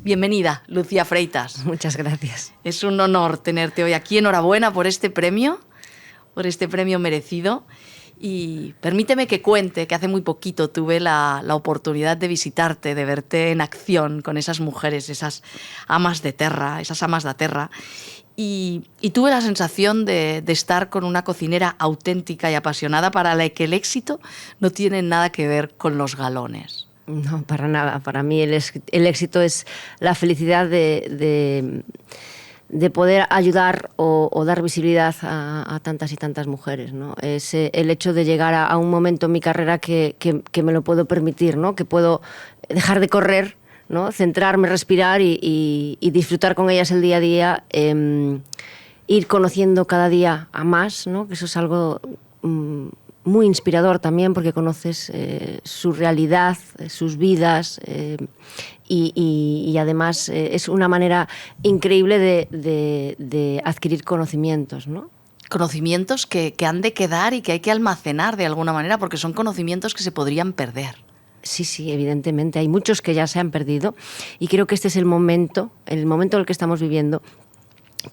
Bienvenida, Lucía Freitas. Muchas gracias. Es un honor tenerte hoy aquí. Enhorabuena por este premio merecido. Y permíteme que cuente que hace muy poquito tuve la oportunidad de visitarte, de verte en acción con esas mujeres, esas amas de terra, y tuve la sensación de estar con una cocinera auténtica y apasionada para la que el éxito no tiene nada que ver con los galones. No, para nada. Para mí el éxito es la felicidad de poder ayudar o dar visibilidad a tantas y tantas mujeres, ¿no? Es el hecho de llegar a un momento en mi carrera que me lo puedo permitir, ¿no? Que puedo dejar de correr, ¿no? Centrarme, respirar y disfrutar con ellas el día a día, ir conociendo cada día a más, ¿no? Que eso es algo muy inspirador también, porque conoces su realidad, sus vidas, y además es una manera increíble de adquirir conocimientos, ¿no? Conocimientos que han de quedar y que hay que almacenar de alguna manera, porque son conocimientos que se podrían perder. Sí, evidentemente. Hay muchos que ya se han perdido y creo que este es el momento en el que estamos viviendo,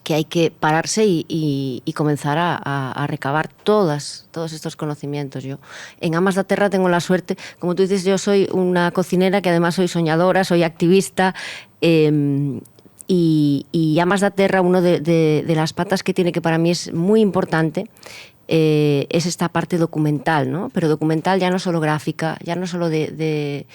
que hay que pararse y comenzar a recabar todos estos conocimientos. Yo en Amas da Terra tengo la suerte, como tú dices, yo soy una cocinera que además soy soñadora, soy activista, y Amas da Terra, uno de las patas que tiene, que para mí es muy importante, es esta parte documental, ¿no? Pero documental ya no solo gráfica, ya no solo de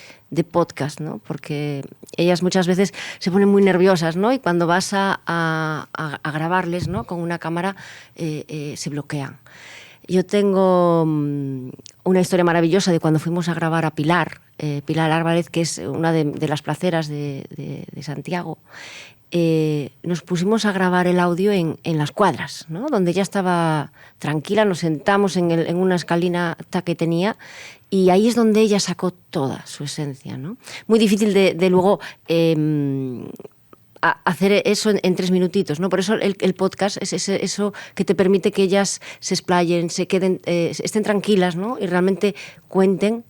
podcast, ¿no? Porque ellas muchas veces se ponen muy nerviosas, ¿no? Y cuando vas a grabarles, ¿no? Con una cámara se bloquean. Yo tengo una historia maravillosa de cuando fuimos a grabar a Pilar Álvarez, que es una de las placeras de Santiago. Nos pusimos a grabar el audio en las cuadras, ¿no? Donde ella estaba tranquila, nos sentamos en una escalinata que tenía y ahí es donde ella sacó toda su esencia, ¿no? Muy difícil de luego hacer eso en 3 minutitos, ¿no? Por eso el podcast es eso que te permite que ellas se explayen, se queden, estén tranquilas, ¿no? Y realmente cuenten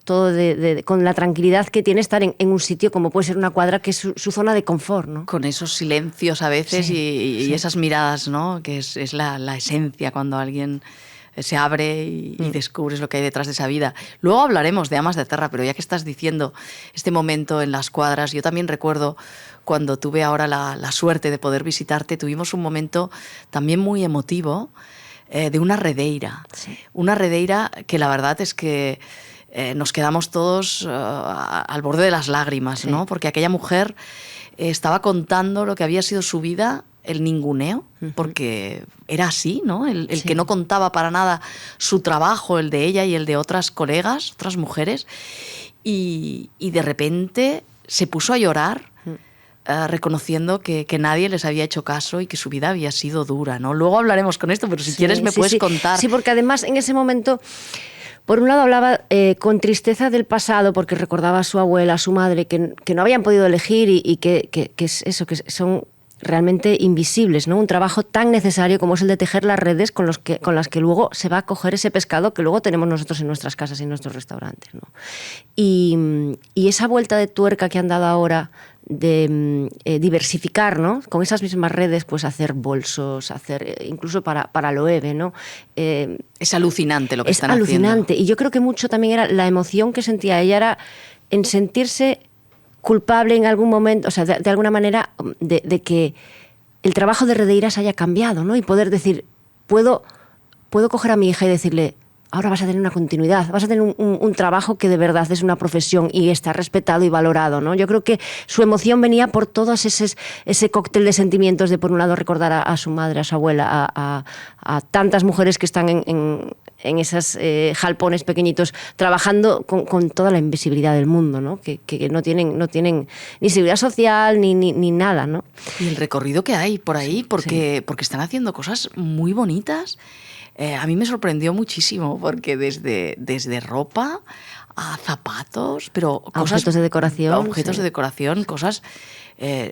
todo con la tranquilidad que tiene estar en un sitio como puede ser una cuadra, que es su zona de confort, ¿no? Con esos silencios a veces, sí, y esas miradas, ¿no? Que es la esencia cuando alguien se abre y descubres lo que hay detrás de esa vida. Luego hablaremos de Amas de Terra, pero ya que estás diciendo este momento en las cuadras, yo también recuerdo cuando tuve ahora la suerte de poder visitarte, tuvimos un momento también muy emotivo de una redeira. Sí. Una redeira que la verdad es que nos quedamos todos al borde de las lágrimas, ¿no? Porque aquella mujer estaba contando lo que había sido su vida, el ninguneo, porque era así, ¿no? El que no contaba para nada su trabajo, el de ella y el de otras colegas, otras mujeres, y de repente se puso a llorar, reconociendo que nadie les había hecho caso y que su vida había sido dura, ¿no? Luego hablaremos con esto, pero si quieres me puedes contar. Sí, porque además en ese momento, por un lado hablaba con tristeza del pasado, porque recordaba a su abuela, a su madre, que no habían podido elegir y que es eso, que son realmente invisibles, ¿no? Un trabajo tan necesario como es el de tejer las redes con las que luego se va a coger ese pescado que luego tenemos nosotros en nuestras casas y en nuestros restaurantes, ¿no? Y esa vuelta de tuerca que han dado ahora de diversificar, ¿no? Con esas mismas redes, pues hacer bolsos, hacer incluso para Loewe, ¿no? Es alucinante lo que están haciendo. Es alucinante. Y yo creo que mucho también era la emoción que sentía ella, era en sentirse culpable en algún momento, o sea, de alguna manera, de que el trabajo de redeiras haya cambiado, ¿no? Y poder decir, puedo coger a mi hija y decirle, ahora vas a tener una continuidad, vas a tener un trabajo que de verdad es una profesión y está respetado y valorado, ¿no? Yo creo que su emoción venía por todo ese cóctel de sentimientos de, por un lado, recordar a su madre, a su abuela, a tantas mujeres que están en esos jalpones pequeñitos trabajando con toda la invisibilidad del mundo, ¿no? Que no tienen ni seguridad social ni nada, ¿no? Y el recorrido que hay por ahí, porque están haciendo cosas muy bonitas. A mí me sorprendió muchísimo, porque desde ropa a zapatos, pero cosas, objetos de decoración. Objetos de decoración, cosas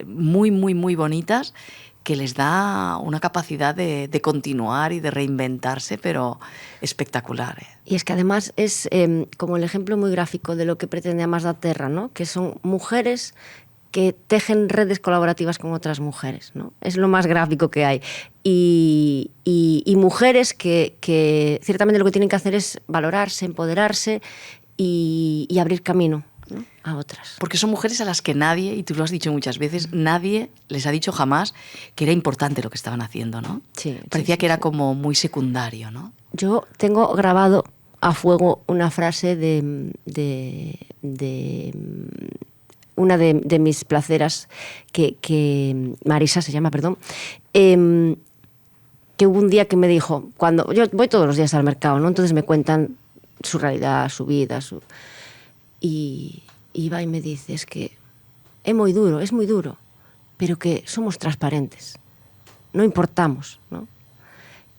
muy, muy, muy bonitas, que les da una capacidad de continuar y de reinventarse, pero espectacular. Y es que además es como el ejemplo muy gráfico de lo que pretende Amas da Terra, ¿no? Que son mujeres que tejen redes colaborativas con otras mujeres, ¿no? Es lo más gráfico que hay. Y mujeres que ciertamente lo que tienen que hacer es valorarse, empoderarse y abrir camino, ¿no?, a otras. Porque son mujeres a las que nadie, y tú lo has dicho muchas veces, nadie les ha dicho jamás que era importante lo que estaban haciendo, ¿no? Sí, Parecía que era sí. como muy secundario, ¿no? Yo tengo grabado a fuego una frase de una de mis placeras, que Marisa se llama, perdón, que hubo un día que me dijo, cuando yo voy todos los días al mercado, ¿no? Entonces me cuentan su realidad, su vida, y va y me dice, es que es muy duro, pero que somos transparentes, no importamos, ¿no?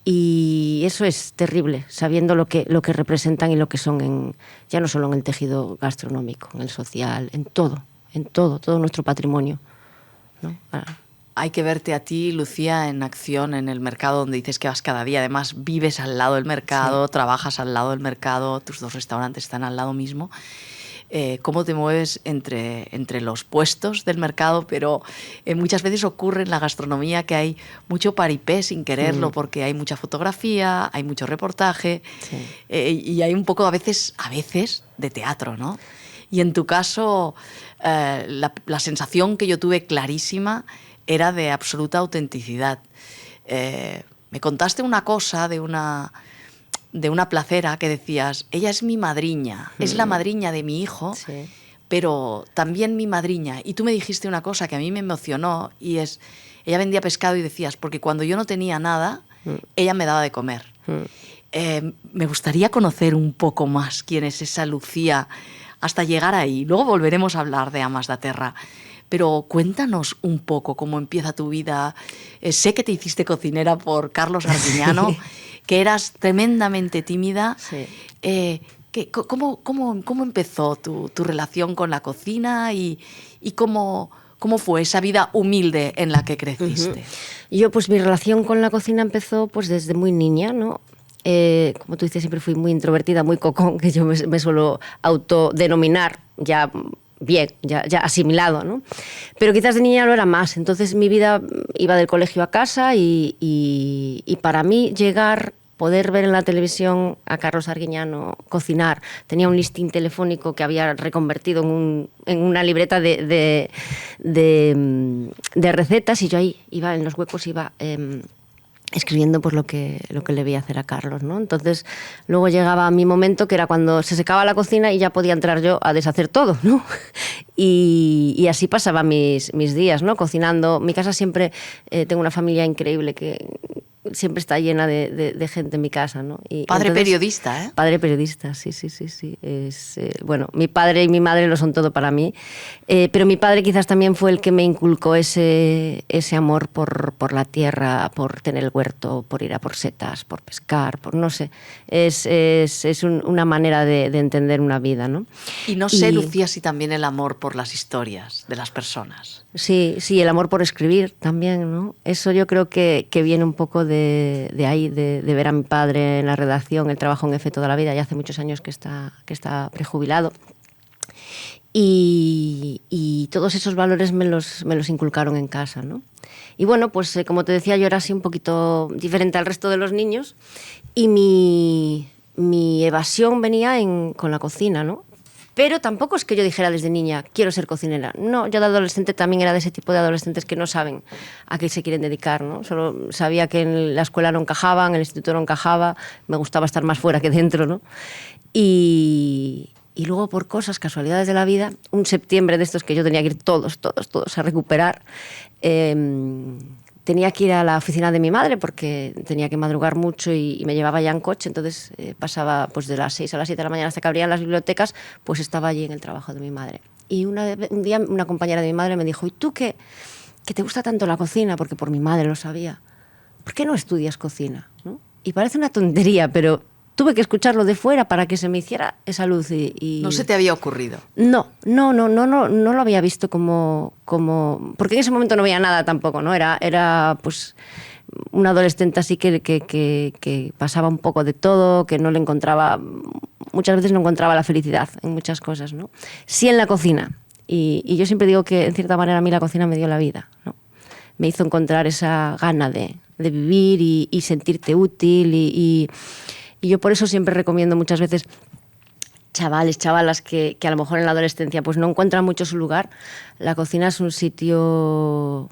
Y eso es terrible, sabiendo lo que representan y lo que son, ya no solo en el tejido gastronómico, en el social, en todo nuestro patrimonio, ¿no? Hay que verte a ti, Lucía, en acción en el mercado, donde dices que vas cada día. Además, vives al lado del mercado, sí, trabajas al lado del mercado, tus 2 restaurantes están al lado mismo. Cómo te mueves entre los puestos del mercado, pero muchas veces ocurre en la gastronomía que hay mucho paripé sin quererlo, porque hay mucha fotografía, hay mucho reportaje, sí, y hay un poco a veces de teatro, ¿no? Y en tu caso, la sensación que yo tuve clarísima era de absoluta autenticidad. Me contaste una cosa de una placera que decías, ella es mi madriña, es la madriña de mi hijo, sí, pero también mi madriña. Y tú me dijiste una cosa que a mí me emocionó, y es, ella vendía pescado y decías, porque cuando yo no tenía nada, ella me daba de comer. Me gustaría conocer un poco más quién es esa Lucía hasta llegar ahí. Luego volveremos a hablar de Amas da Terra. Pero cuéntanos un poco cómo empieza tu vida. Sé que te hiciste cocinera por Carlos Arguiñano, que eras tremendamente tímida. Sí. ¿Cómo empezó tu relación con la cocina y cómo fue esa vida humilde en la que creciste? Yo, pues mi relación con la cocina empezó pues desde muy niña, ¿no? Como tú dices, siempre fui muy introvertida, muy cocón, que yo me suelo autodenominar ya bien, ya asimilado, ¿no? Pero quizás de niña lo era más. Entonces mi vida iba del colegio a casa y para mí poder ver en la televisión a Carlos Arguiñano cocinar, tenía un listín telefónico que había reconvertido en una libreta de recetas, y yo ahí iba, en los huecos iba escribiendo pues lo que le veía hacer a Carlos, ¿no? Entonces luego llegaba mi momento, que era cuando se secaba la cocina y ya podía entrar yo a deshacer todo, ¿no? Y así pasaba mis días, ¿no? Cocinando. Mi casa siempre, tengo una familia increíble que siempre está llena de gente en mi casa, ¿no? Padre entonces, periodista, ¿eh? Padre periodista, sí. Bueno, mi padre y mi madre lo son todo para mí, pero mi padre quizás también fue el que me inculcó ese amor por la tierra, por tener el huerto, por ir a por setas, por pescar, por no sé. Es una manera de entender una vida, ¿no? Y no sé, Lucía, si también el amor por las historias de las personas. Sí, el amor por escribir también, ¿no? Eso yo creo que viene un poco de ahí, de ver a mi padre en la redacción. Él trabajó en EFE toda la vida, ya hace muchos años que está prejubilado. Y todos esos valores me los inculcaron en casa, ¿no? Y bueno, pues como te decía, yo era así un poquito diferente al resto de los niños, y mi evasión venía con la cocina, ¿no? Pero tampoco es que yo dijera desde niña, quiero ser cocinera. No, yo de adolescente también era de ese tipo de adolescentes que no saben a qué se quieren dedicar, ¿no? Solo sabía que en la escuela no encajaba, en el instituto no encajaba, me gustaba estar más fuera que dentro, ¿no? Y luego, por casualidades de la vida, un septiembre de estos que yo tenía que ir todos a recuperar, tenía que ir a la oficina de mi madre porque tenía que madrugar mucho y me llevaba ya en coche. Entonces pasaba pues de las 6 a las 7 de la mañana hasta que abrían las bibliotecas, pues estaba allí en el trabajo de mi madre. Y un día una compañera de mi madre me dijo, ¿y tú que te gusta tanto la cocina? Porque por mi madre lo sabía. ¿Por qué no estudias cocina? ¿No? Y parece una tontería, pero tuve que escucharlo de fuera para que se me hiciera esa luz. ¿No se te había ocurrido? No lo había visto como... Porque en ese momento no veía nada tampoco, ¿no? Era pues un adolescente así que pasaba un poco de todo, que no le encontraba... Muchas veces no encontraba la felicidad en muchas cosas, ¿no? Sí en la cocina. Y yo siempre digo que, en cierta manera, a mí la cocina me dio la vida, ¿no? Me hizo encontrar esa gana de vivir y sentirte útil. Y yo por eso siempre recomiendo muchas veces chavales, chavalas que a lo mejor en la adolescencia pues no encuentran mucho su lugar. La cocina es un sitio...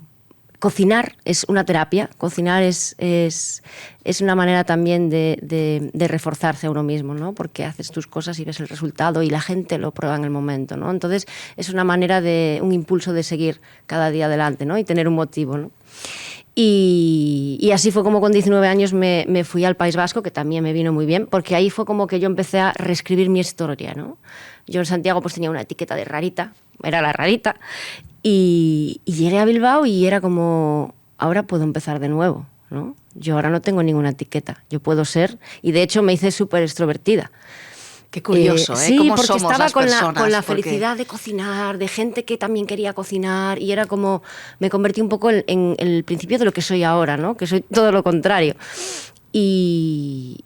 Cocinar es una terapia, cocinar es una manera también de reforzarse a uno mismo, ¿no? Porque haces tus cosas y ves el resultado y la gente lo prueba en el momento, ¿no? Entonces es una manera un impulso de seguir cada día adelante, ¿no? Y tener un motivo, ¿no? Y así fue como con 19 años me fui al País Vasco, que también me vino muy bien, porque ahí fue como que yo empecé a reescribir mi historia, ¿no? Yo en Santiago pues tenía una etiqueta de rarita, era la rarita, y llegué a Bilbao y era como, ahora puedo empezar de nuevo, ¿no? Yo ahora no tengo ninguna etiqueta, yo puedo ser, y de hecho me hice súper extrovertida. Qué curioso, Sí, ¿Cómo porque somos estaba las con personas? la felicidad de cocinar, de gente que también quería cocinar, y era como, me convertí un poco en el principio de lo que soy ahora, ¿no? Que soy todo lo contrario. Y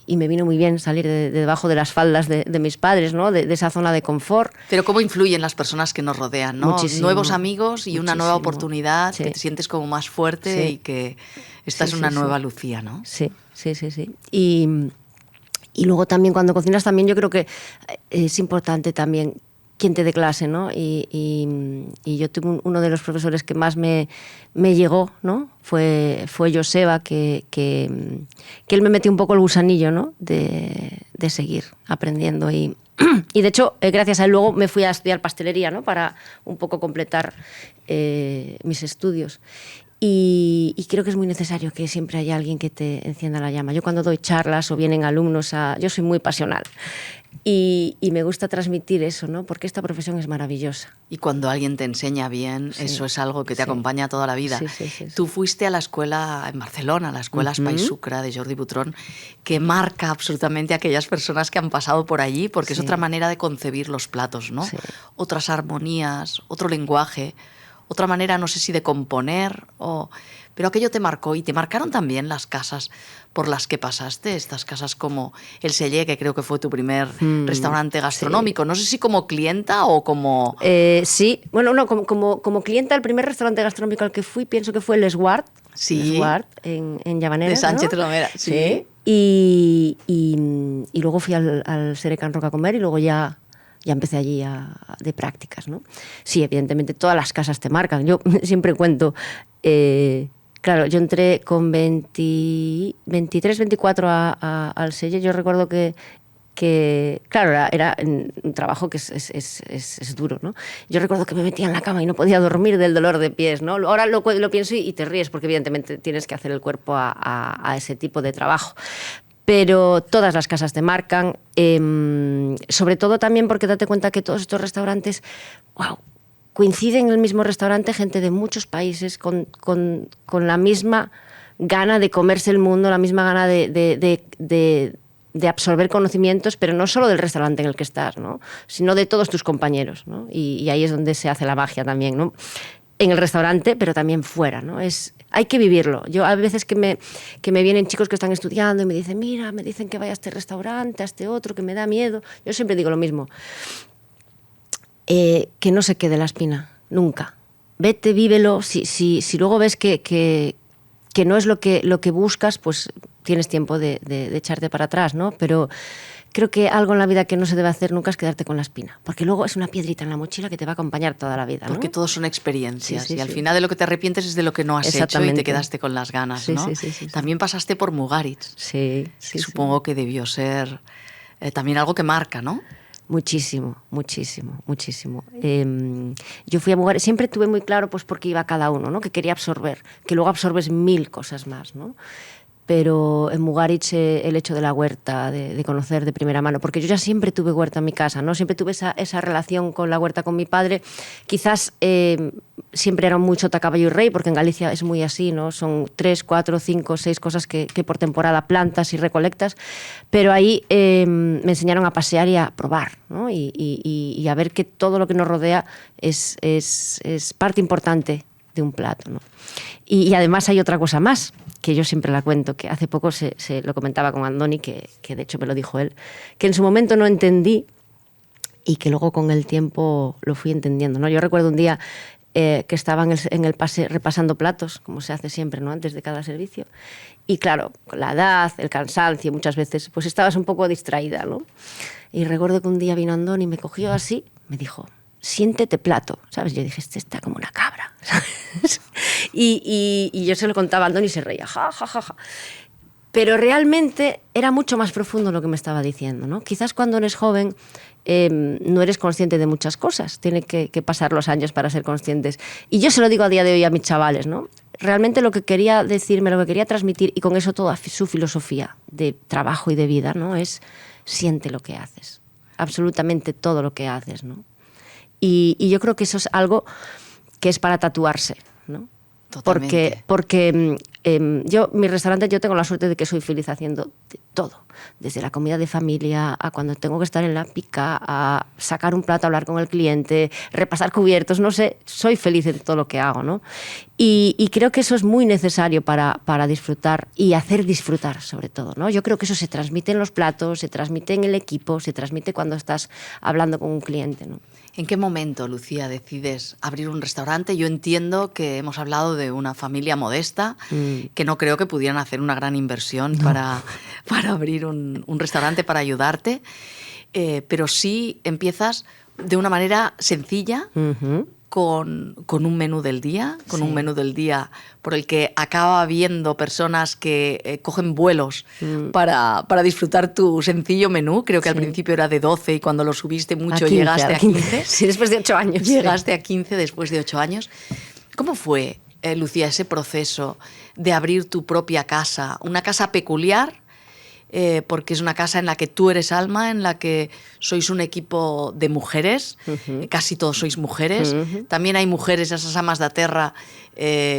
me vino muy bien salir de debajo de las faldas de mis padres, ¿no? De esa zona de confort. Pero cómo influyen las personas que nos rodean, ¿no? Muchísimo, Nuevos amigos y una nueva muchísimo. oportunidad, Sí. que te sientes como más fuerte Sí. y que esta Sí, es una sí, nueva sí. Lucía, ¿no? Sí. Y luego también cuando cocinas también yo creo que es importante también quién te dé clase, ¿no? Y yo tuve uno de los profesores que más me llegó, ¿no? Fue Joseba, que él me metió un poco el gusanillo, ¿no? De seguir aprendiendo y de hecho, gracias a él luego me fui a estudiar pastelería, ¿no? Para un poco completar mis estudios. Y creo que es muy necesario que siempre haya alguien que te encienda la llama. Yo cuando doy charlas o vienen alumnos yo soy muy pasional y me gusta transmitir eso, ¿no? Porque esta profesión es maravillosa. Y cuando alguien te enseña bien, Sí, eso es algo que te sí. acompaña toda la vida. Sí. Tú fuiste a la escuela en Barcelona, la escuela Espai Sucre de Jordi Butrón, que marca absolutamente a aquellas personas que han pasado por allí, porque es otra manera de concebir los platos, ¿no? Sí. Otras armonías, otro lenguaje, otra manera, no sé si de componer, pero aquello te marcó y te marcaron también las casas por las que pasaste, estas casas como El Celler, que creo que fue tu primer restaurante gastronómico, sí. No sé si como clienta o como... Sí, bueno, no, como clienta, el primer restaurante gastronómico al que fui, pienso que fue el Esguard, sí. Esguard en Llavaneres, de Sánchez, ¿no? Romera, sí. Y luego fui al Sere Can Roca a comer y luego ya empecé allí de prácticas, ¿no? Sí, evidentemente todas las casas te marcan. Yo siempre cuento, claro, yo entré con 23, 24 al Selle. Yo recuerdo que claro, era un trabajo que es duro, ¿no? Yo recuerdo que me metía en la cama y no podía dormir del dolor de pies, ¿no? Ahora lo pienso y te ríes porque evidentemente tienes que hacer el cuerpo a ese tipo de trabajo. Pero todas las casas te marcan, sobre todo también porque date cuenta que todos estos restaurantes, wow, coinciden en el mismo restaurante gente de muchos países con la misma gana de comerse el mundo, la misma gana de absorber conocimientos, pero no solo del restaurante en el que estás, ¿no? Sino de todos tus compañeros, ¿no? Y ahí es donde se hace la magia también, ¿no? En el restaurante, pero también fuera, ¿no? Hay que vivirlo. Yo a veces que me vienen chicos que están estudiando y me dicen, mira, me dicen que vaya a este restaurante, a este otro, que me da miedo. Yo siempre digo lo mismo, que no se quede la espina, nunca. Vete, vívelo. Si luego ves que no es lo que buscas, pues tienes tiempo de echarte para atrás, ¿no? Pero creo que algo en la vida que no se debe hacer nunca es quedarte con la espina, porque luego es una piedrita en la mochila que te va a acompañar toda la vida, ¿no? Porque todos son experiencias y al sí. final de lo que te arrepientes es de lo que no has hecho y te quedaste con las ganas, ¿no? Sí. También pasaste por Mugaritz, sí, supongo que debió ser también algo que marca, ¿no? Muchísimo. Yo fui a Mugaritz, siempre tuve muy claro pues por qué iba cada uno, ¿no? Que quería absorber, que luego absorbes 1000 cosas más, ¿no? Pero en Mugaritz el hecho de la huerta, de conocer de primera mano, porque yo ya siempre tuve huerta en mi casa, ¿no? Siempre tuve esa relación con la huerta con mi padre. Quizás siempre era mucho a caballo y rey, porque en Galicia es muy así, ¿no? Son 3, 4, 5, 6 cosas que por temporada plantas y recolectas, pero ahí me enseñaron a pasear y a probar, ¿no? Y a ver que todo lo que nos rodea es parte importante de un plato, ¿no? Y además hay otra cosa más, que yo siempre la cuento, que hace poco se lo comentaba con Andoni, que de hecho me lo dijo él, que en su momento no entendí y que luego con el tiempo lo fui entendiendo, ¿no? Yo recuerdo un día que estaba en el pase repasando platos, como se hace siempre, ¿no? Antes de cada servicio. Y claro, con la edad, el cansancio, muchas veces, pues estabas un poco distraída, ¿no? Y recuerdo que un día vino Andoni y me cogió así, me dijo, siéntete plato, ¿sabes? Yo dije, este está como una cabra, ¿sabes? Y yo se lo contaba a Andoni y se reía, ja, ja, ja, ja. Pero realmente era mucho más profundo lo que me estaba diciendo, ¿no? Quizás cuando eres joven no eres consciente de muchas cosas, tiene que pasar los años para ser conscientes. Y yo se lo digo a día de hoy a mis chavales, ¿no? Realmente lo que quería decirme, lo que quería transmitir, y con eso toda su filosofía de trabajo y de vida, ¿no? Es siente lo que haces, absolutamente todo lo que haces, ¿no? Y yo creo que eso es algo que es para tatuarse, ¿no? Totalmente. Porque yo, mi restaurante, yo tengo la suerte de que soy feliz haciendo de todo. Desde la comida de familia, a cuando tengo que estar en la pica, a sacar un plato, hablar con el cliente, repasar cubiertos, no sé, soy feliz en todo lo que hago, ¿no? Y creo que eso es muy necesario para disfrutar y hacer disfrutar, sobre todo, ¿no? Yo creo que eso se transmite en los platos, se transmite en el equipo, se transmite cuando estás hablando con un cliente, ¿no? ¿En qué momento, Lucía, decides abrir un restaurante? Yo entiendo que hemos hablado de una familia modesta, que no creo que pudieran hacer una gran inversión para abrir un restaurante, para ayudarte, pero sí empiezas de una manera sencilla, con un menú del día, un menú del día por el que acaba habiendo personas que cogen vuelos para disfrutar tu sencillo menú. Creo que al principio era de 12 y cuando lo subiste mucho 15, llegaste a 15. Sí, después de 8 años. Llegaste a 15 después de 8 años. ¿Cómo fue, Lucía, ese proceso de abrir tu propia casa? Una casa peculiar, porque es una casa en la que tú eres alma, en la que sois un equipo de mujeres, casi todos sois mujeres. También hay mujeres, esas amas de terra,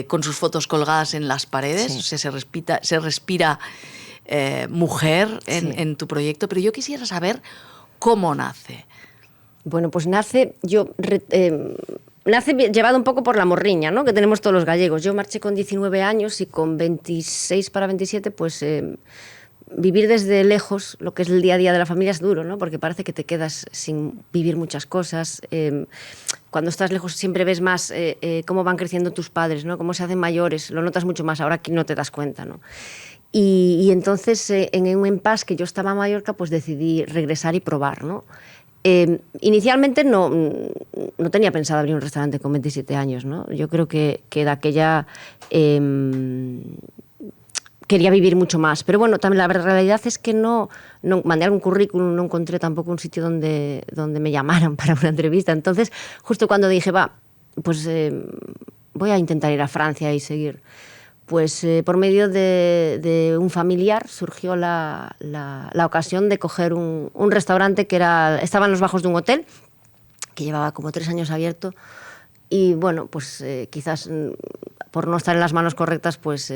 con sus fotos colgadas en las paredes. Sí. O sea, se respira mujer en tu proyecto. Pero yo quisiera saber cómo nace. Bueno, pues nace llevado un poco por la morriña, ¿no? Que tenemos todos los gallegos. Yo marché con 19 años y con 26 para 27, pues vivir desde lejos lo que es el día a día de la familia es duro, ¿no? Porque parece que te quedas sin vivir muchas cosas. Cuando estás lejos siempre ves más cómo van creciendo tus padres, ¿no? Cómo se hacen mayores, lo notas mucho más. Ahora aquí no te das cuenta, ¿no? Y entonces, en un impasse que yo estaba en Mallorca, pues decidí regresar y probar, ¿no? Inicialmente no tenía pensado abrir un restaurante con 27 años, ¿no? Yo creo que de aquella quería vivir mucho más. Pero bueno, también la realidad es que no mandé algún currículum, no encontré tampoco un sitio donde me llamaran para una entrevista. Entonces, justo cuando dije, pues voy a intentar ir a Francia y seguir, pues por medio de un familiar surgió la ocasión de coger un restaurante que estaba en los bajos de un hotel, que llevaba como 3 años abierto. Y bueno, pues quizás por no estar en las manos correctas, pues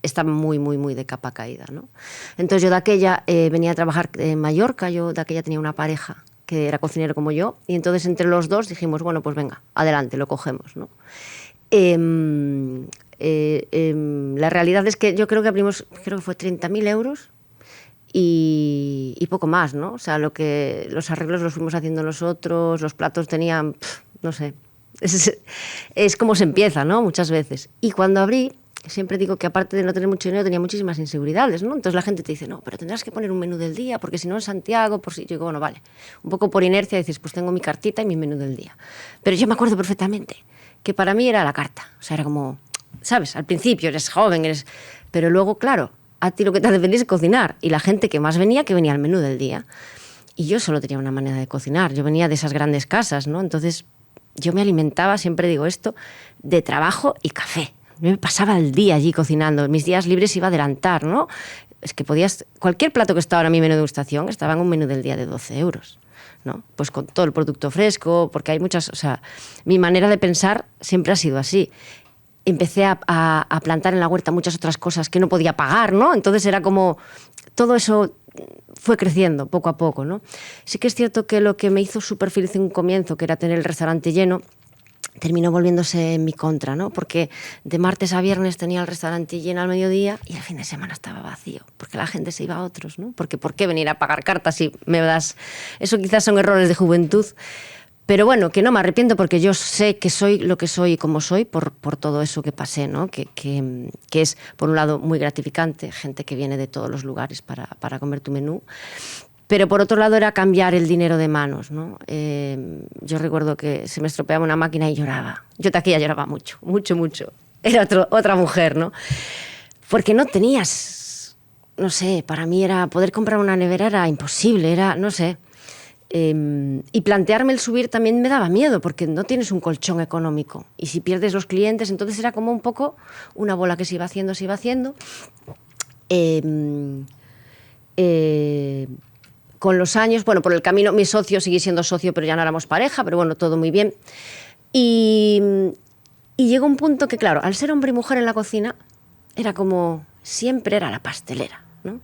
está muy, muy, muy de capa caída, ¿no? Entonces yo de aquella venía a trabajar en Mallorca, yo de aquella tenía una pareja que era cocinero como yo, y entonces entre los dos dijimos, bueno, pues venga, adelante, lo cogemos, ¿no? La realidad es que yo creo que abrimos, creo que fue 30.000 euros y poco más, ¿no? O sea, los arreglos los fuimos haciendo nosotros, los platos tenían, no sé, es como se empieza, ¿no? Muchas veces. Y cuando abrí, siempre digo que aparte de no tener mucho dinero, tenía muchísimas inseguridades, ¿no? Entonces la gente te dice, no, pero tendrás que poner un menú del día, porque si no en Santiago, por si... Yo digo, bueno, vale. Un poco por inercia dices, pues tengo mi cartita y mi menú del día. Pero yo me acuerdo perfectamente que para mí era la carta. O sea, era como, ¿sabes? Al principio eres joven, pero luego, claro, a ti lo que te hace feliz es cocinar. Y la gente que más venía, que venía al menú del día. Y yo solo tenía una manera de cocinar. Yo venía de esas grandes casas, ¿no? Entonces yo me alimentaba, siempre digo esto, de trabajo y café. Yo me pasaba el día allí cocinando. Mis días libres iba a adelantar, ¿no? Es que cualquier plato que estaba en mi menú de degustación estaba en un menú del día de 12 euros, ¿no? Pues con todo el producto fresco, porque hay muchas... O sea, mi manera de pensar siempre ha sido así. Empecé a plantar en la huerta muchas otras cosas que no podía pagar, ¿no? Entonces era como... Todo eso fue creciendo poco a poco, ¿no? Sí que es cierto que lo que me hizo súper feliz en un comienzo, que era tener el restaurante lleno, terminó volviéndose en mi contra, ¿no? Porque de martes a viernes tenía el restaurante lleno al mediodía y el fin de semana estaba vacío, porque la gente se iba a otros, ¿no? Porque ¿por qué venir a pagar cartas si me das...? Eso quizás son errores de juventud, pero bueno, que no me arrepiento porque yo sé que soy lo que soy y como soy por todo eso que pasé, ¿no? Que es, por un lado, muy gratificante, gente que viene de todos los lugares para comer tu menú. Pero por otro lado era cambiar el dinero de manos, ¿no? Yo recuerdo que se me estropeaba una máquina y lloraba. Yo taquilla lloraba mucho, mucho, mucho. Era otra mujer, ¿no? Porque no tenías, no sé, para mí era poder comprar una nevera era imposible, era, no sé. Y plantearme el subir también me daba miedo porque no tienes un colchón económico. Y si pierdes los clientes, entonces era como un poco una bola que se iba haciendo, se iba haciendo. Con los años, bueno, por el camino, mi socio sigue siendo socio, pero ya no éramos pareja, pero bueno, todo muy bien. Y llegó un punto que, claro, al ser hombre y mujer en la cocina, era como, siempre era la pastelera, ¿no?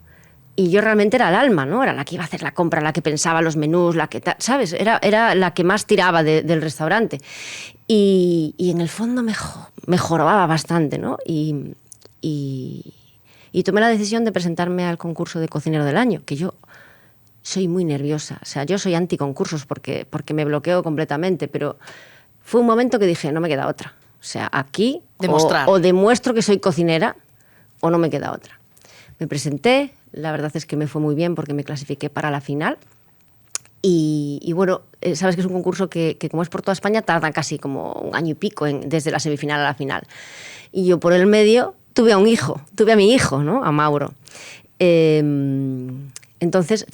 Y yo realmente era el alma, ¿no? Era la que iba a hacer la compra, la que pensaba los menús, la que, ¿sabes? Era la que más tiraba del restaurante. Y en el fondo mejoraba bastante, ¿no? Y tomé la decisión de presentarme al concurso de cocinero del año, que yo soy muy nerviosa, o sea, yo soy anticoncursos porque me bloqueo completamente, pero fue un momento que dije, no me queda otra. O sea, aquí o demuestro que soy cocinera o no me queda otra. Me presenté, la verdad es que me fue muy bien porque me clasifiqué para la final y bueno, sabes que es un concurso que como es por toda España tarda casi como un año y pico desde la semifinal a la final. Y yo por el medio tuve a mi hijo, ¿no? A Mauro. Entonces,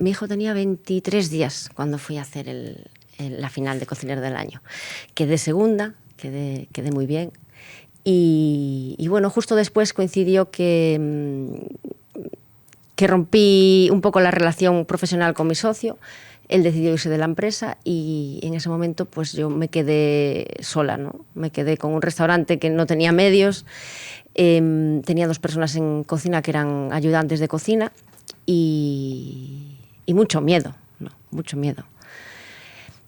mi hijo tenía 23 días cuando fui a hacer la final de Cocinero del Año. Quedé segunda, quedé muy bien. Y bueno, justo después coincidió que rompí un poco la relación profesional con mi socio. Él decidió irse de la empresa y en ese momento pues yo me quedé sola, ¿no? Me quedé con un restaurante que no tenía medios. Tenía 2 personas en cocina que eran ayudantes de cocina. Y mucho miedo, ¿no? Mucho miedo.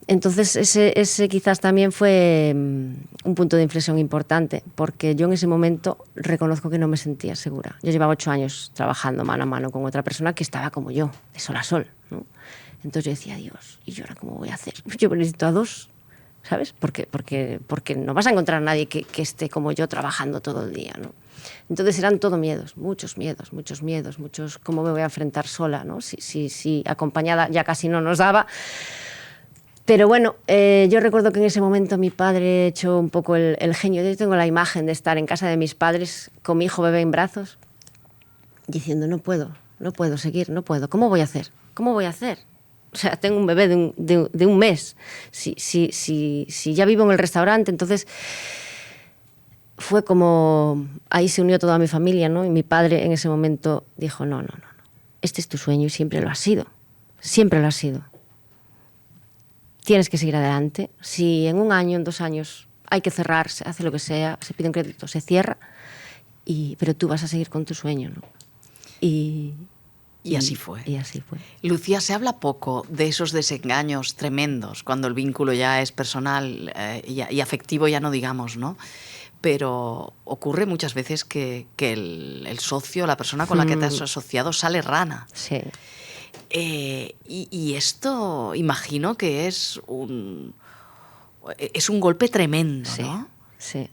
Entonces ese quizás también fue un punto de inflexión importante, porque yo en ese momento reconozco que no me sentía segura. Yo llevaba 8 años trabajando mano a mano con otra persona que estaba como yo, de sol a sol, ¿no? Entonces yo decía, Dios, ¿y yo ahora cómo voy a hacer? Yo necesito a 2, ¿sabes? Porque no vas a encontrar a nadie que esté como yo trabajando todo el día, ¿no? Entonces eran todo miedos, muchos cómo me voy a enfrentar sola, ¿no? Si acompañada ya casi no nos daba. Pero bueno, yo recuerdo que en ese momento mi padre echó un poco el genio. Yo tengo la imagen de estar en casa de mis padres con mi hijo bebé en brazos, diciendo, no puedo seguir, no puedo. ¿Cómo voy a hacer? O sea, tengo un bebé de un mes. Si ya vivo en el restaurante, entonces fue como, ahí se unió toda mi familia, ¿no? Y mi padre en ese momento dijo, no, este es tu sueño y siempre lo ha sido. Tienes que seguir adelante. Si en 1 año, en 2 años hay que cerrar, se hace lo que sea, se pide un crédito, se cierra, pero tú vas a seguir con tu sueño, ¿no? Y así fue. Lucía, se habla poco de esos desengaños tremendos, cuando el vínculo ya es personal y afectivo, ya no digamos, ¿no? Pero ocurre muchas veces que el socio, la persona con la que te has asociado, sale rana. Sí. Y esto imagino que es un golpe tremendo, ¿no? Sí.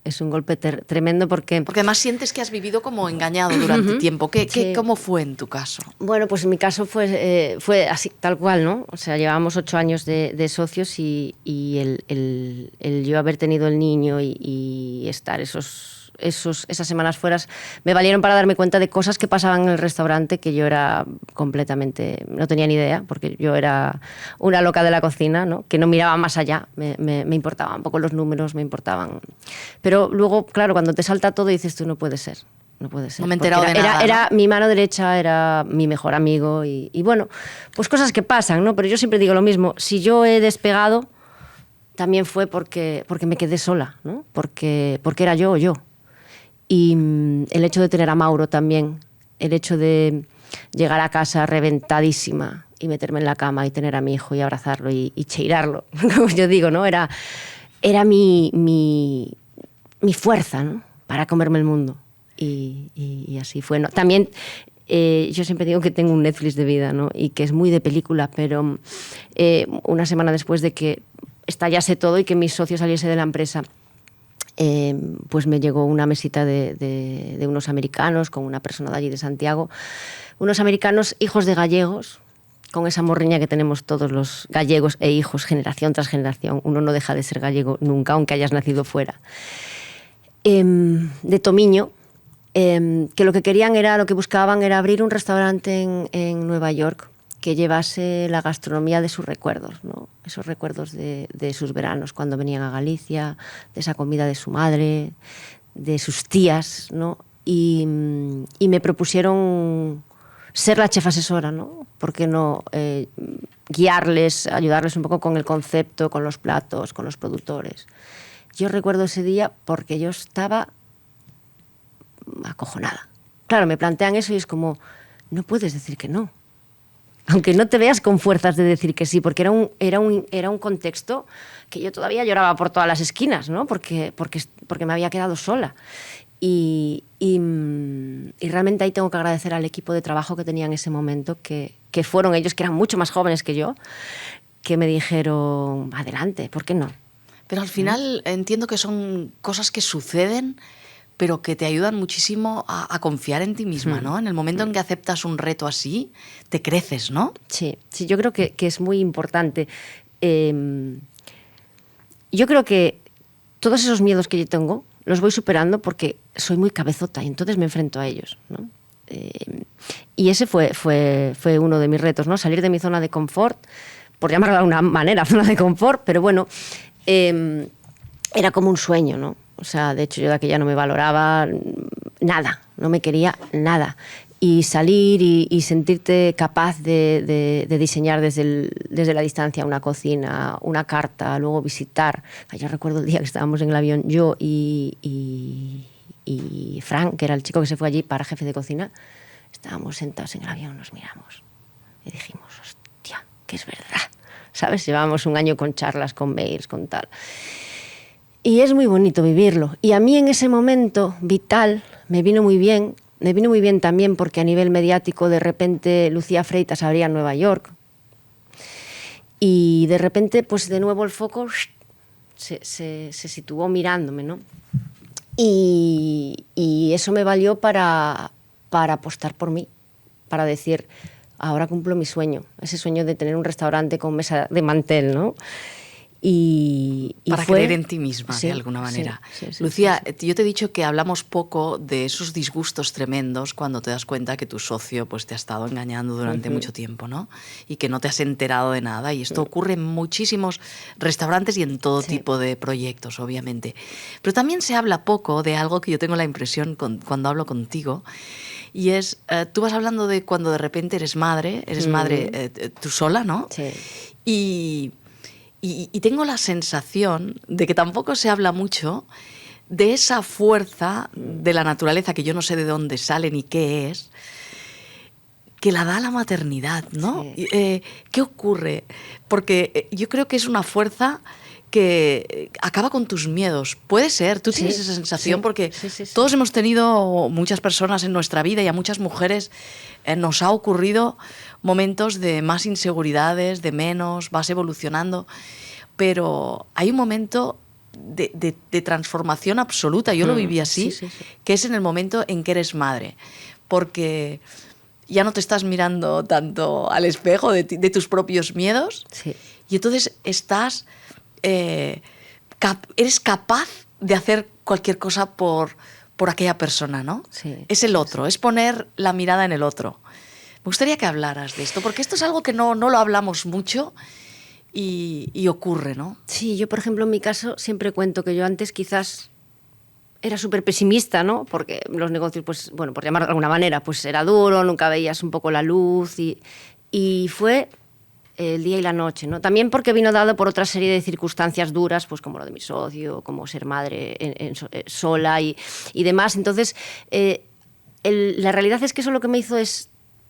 Es un golpe tremendo porque... Porque además sientes que has vivido como engañado durante tiempo. ¿Cómo fue en tu caso? Bueno, pues en mi caso fue así, tal cual, ¿no? O sea, llevábamos 8 años de socios y el yo haber tenido el niño y estar esas semanas fuera me valieron para darme cuenta de cosas que pasaban en el restaurante que yo era completamente... no tenía ni idea, porque yo era una loca de la cocina, ¿no? Que no miraba más allá, me importaban un poco los números, me importaban. Pero luego, claro, cuando te salta todo dices tú, no puede ser. No me he enterado de nada. Era mi mano derecha, era mi mejor amigo y bueno, pues cosas que pasan, ¿no? Pero yo siempre digo lo mismo, si yo he despegado, también fue porque me quedé sola, ¿no? Porque era yo o yo. Y el hecho de tener a Mauro también, el hecho de llegar a casa reventadísima y meterme en la cama y tener a mi hijo y abrazarlo y cheirarlo, como yo digo, ¿no? era mi fuerza, ¿no? Para comerme el mundo. Y así fue, ¿no? También yo siempre digo que tengo un Netflix de vida, ¿no? Y que es muy de película, pero una semana después de que estallase todo y que mi socio saliese de la empresa, pues me llegó una mesita de unos americanos con una persona de allí de Santiago, unos americanos hijos de gallegos, con esa morriña que tenemos todos los gallegos e hijos, generación tras generación. Uno no deja de ser gallego nunca, aunque hayas nacido fuera. De Tomiño, que lo que buscaban era abrir un restaurante en Nueva York que llevase la gastronomía de sus recuerdos, ¿no? Esos recuerdos de sus veranos, cuando venían a Galicia, de esa comida de su madre, de sus tías, ¿no? Y me propusieron ser la chef asesora, ¿no? ¿Por qué no guiarles, ayudarles un poco con el concepto, con los platos, con los productores? Yo recuerdo ese día porque yo estaba acojonada. Claro, me plantean eso y es como, no puedes decir que no. Aunque no te veas con fuerzas de decir que sí, porque era un contexto que yo todavía lloraba por todas las esquinas, ¿no? Porque me había quedado sola. Y realmente ahí tengo que agradecer al equipo de trabajo que tenía en ese momento, que fueron ellos, que eran mucho más jóvenes que yo, que me dijeron, adelante, ¿por qué no? Pero al final entiendo que son cosas que suceden, pero que te ayudan muchísimo a confiar en ti misma, ¿no? En el momento en que aceptas un reto así, te creces, ¿no? Sí, yo creo que es muy importante. Yo creo que todos esos miedos que yo tengo los voy superando porque soy muy cabezota y entonces me enfrento a ellos, ¿no? Y ese fue uno de mis retos, ¿no? Salir de mi zona de confort, por llamarlo de alguna manera, zona de confort, pero bueno, era como un sueño, ¿no? O sea, de hecho yo de aquella no me valoraba nada, no me quería nada. Y salir y sentirte capaz de diseñar desde la distancia una cocina, una carta, luego visitar. Yo recuerdo el día que estábamos en el avión, yo y Frank, que era el chico que se fue allí para jefe de cocina, estábamos sentados en el avión, nos miramos y dijimos, hostia, que es verdad, ¿sabes? Llevábamos un año con charlas, con mails, con tal. Y es muy bonito vivirlo. Y a mí en ese momento vital me vino muy bien también porque a nivel mediático de repente Lucía Freitas abría en Nueva York y de repente pues de nuevo el foco se situó mirándome, ¿no? Y eso me valió para apostar por mí, para decir, ahora cumplo mi sueño, ese sueño de tener un restaurante con mesa de mantel, ¿no? Y para creer en ti misma, sí, de alguna manera. Sí, Lucía, sí. Yo te he dicho que hablamos poco de esos disgustos tremendos cuando te das cuenta que tu socio pues, te ha estado engañando durante mucho tiempo, ¿no? Y que no te has enterado de nada. Y esto ocurre en muchísimos restaurantes y en todo tipo de proyectos, obviamente. Pero también se habla poco de algo que yo tengo la impresión cuando hablo contigo, y es, tú vas hablando de cuando de repente eres madre tú sola, ¿no? Sí. Y tengo la sensación de que tampoco se habla mucho de esa fuerza de la naturaleza, que yo no sé de dónde sale ni qué es, que la da la maternidad, ¿no? Sí. ¿Qué ocurre? Porque yo creo que es una fuerza que acaba con tus miedos. Puede ser, tú tienes esa sensación, porque todos hemos tenido, muchas personas en nuestra vida y a muchas mujeres nos ha ocurrido momentos de más inseguridades, de menos, vas evolucionando, pero hay un momento de transformación absoluta, yo lo viví así, que es en el momento en que eres madre, porque ya no te estás mirando tanto al espejo de tus propios miedos, y entonces estás... eres capaz de hacer cualquier cosa por aquella persona, ¿no? Sí, es el otro, es poner la mirada en el otro. Me gustaría que hablaras de esto, porque esto es algo que no lo hablamos mucho y ocurre, ¿no? Sí, yo, por ejemplo, en mi caso siempre cuento que yo antes quizás era súper pesimista, ¿no? Porque los negocios, pues, bueno, por llamarlo de alguna manera, pues era duro, nunca veías un poco la luz y fue el día y la noche, ¿no? También porque vino dado por otra serie de circunstancias duras, pues como lo de mi socio, como ser madre sola y demás. Entonces, la realidad es que eso lo que me hizo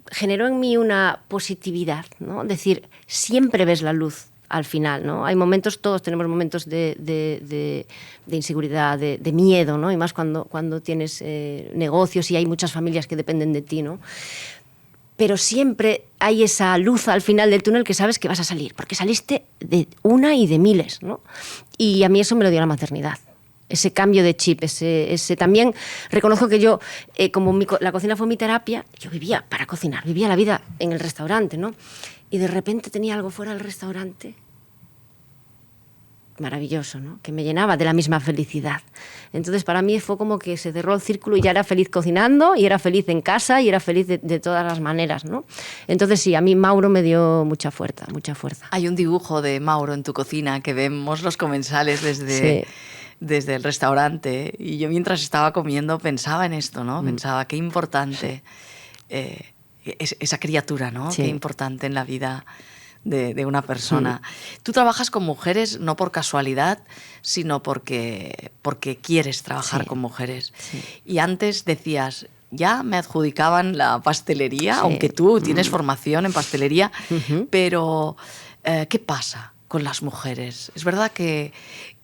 generó en mí una positividad, ¿no? Es decir, siempre ves la luz al final, ¿no? Hay momentos, todos tenemos momentos de inseguridad, de miedo, ¿no? Y más cuando tienes negocios y hay muchas familias que dependen de ti, ¿no? Pero siempre hay esa luz al final del túnel que sabes que vas a salir, porque saliste de una y de miles, ¿no? Y a mí eso me lo dio la maternidad. Ese cambio de chip, ese también reconozco que yo, como la cocina fue mi terapia, yo vivía para cocinar, vivía la vida en el restaurante, ¿no? Y de repente tenía algo fuera del restaurante maravilloso, ¿no? Que me llenaba de la misma felicidad. Entonces, para mí fue como que se cerró el círculo y ya era feliz cocinando, y era feliz en casa, y era feliz de todas las maneras, ¿no? Entonces, sí, a mí Mauro me dio mucha fuerza, mucha fuerza. Hay un dibujo de Mauro en tu cocina que vemos los comensales desde el restaurante, y yo mientras estaba comiendo pensaba en esto, ¿no? Pensaba qué importante esa criatura, ¿no? Sí. Qué importante en la vida de una persona. Tú trabajas con mujeres no por casualidad, sino porque quieres trabajar con mujeres. Sí. Y antes decías, ya me adjudicaban la pastelería, aunque tú tienes formación en pastelería, pero ¿qué pasa con las mujeres? Es verdad que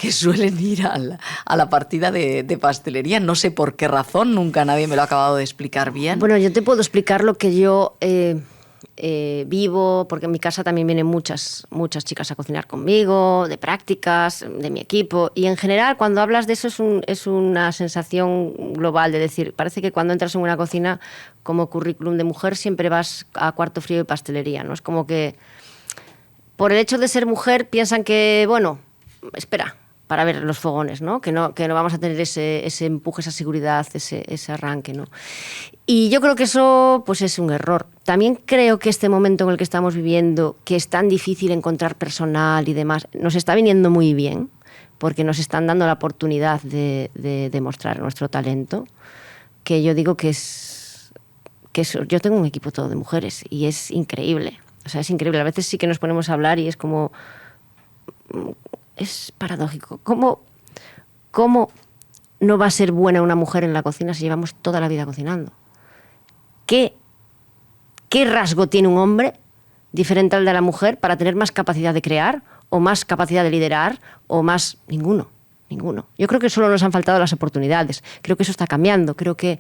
suelen ir a la partida de pastelería, no sé por qué razón, nunca nadie me lo ha acabado de explicar bien. Bueno, yo te puedo explicar lo que yo vivo, porque en mi casa también vienen muchas chicas a cocinar conmigo, de prácticas, de mi equipo, y en general cuando hablas de eso es una sensación global de decir, parece que cuando entras en una cocina como currículum de mujer siempre vas a cuarto frío y pastelería, ¿no? Es como que por el hecho de ser mujer piensan que, bueno, espera, para ver los fogones, ¿no? Que no vamos a tener ese empuje, esa seguridad, ese arranque, ¿no? Y yo creo que eso pues es un error. También creo que este momento en el que estamos viviendo, que es tan difícil encontrar personal y demás, nos está viniendo muy bien, porque nos están dando la oportunidad de demostrar nuestro talento, que yo digo que es... Yo tengo un equipo todo de mujeres y es increíble. O sea, es increíble. A veces sí que nos ponemos a hablar y es como... Es paradójico. ¿Cómo no va a ser buena una mujer en la cocina si llevamos toda la vida cocinando? ¿Qué rasgo tiene un hombre diferente al de la mujer para tener más capacidad de crear o más capacidad de liderar o más? Ninguno. Yo creo que solo nos han faltado las oportunidades. Creo que eso está cambiando. Creo que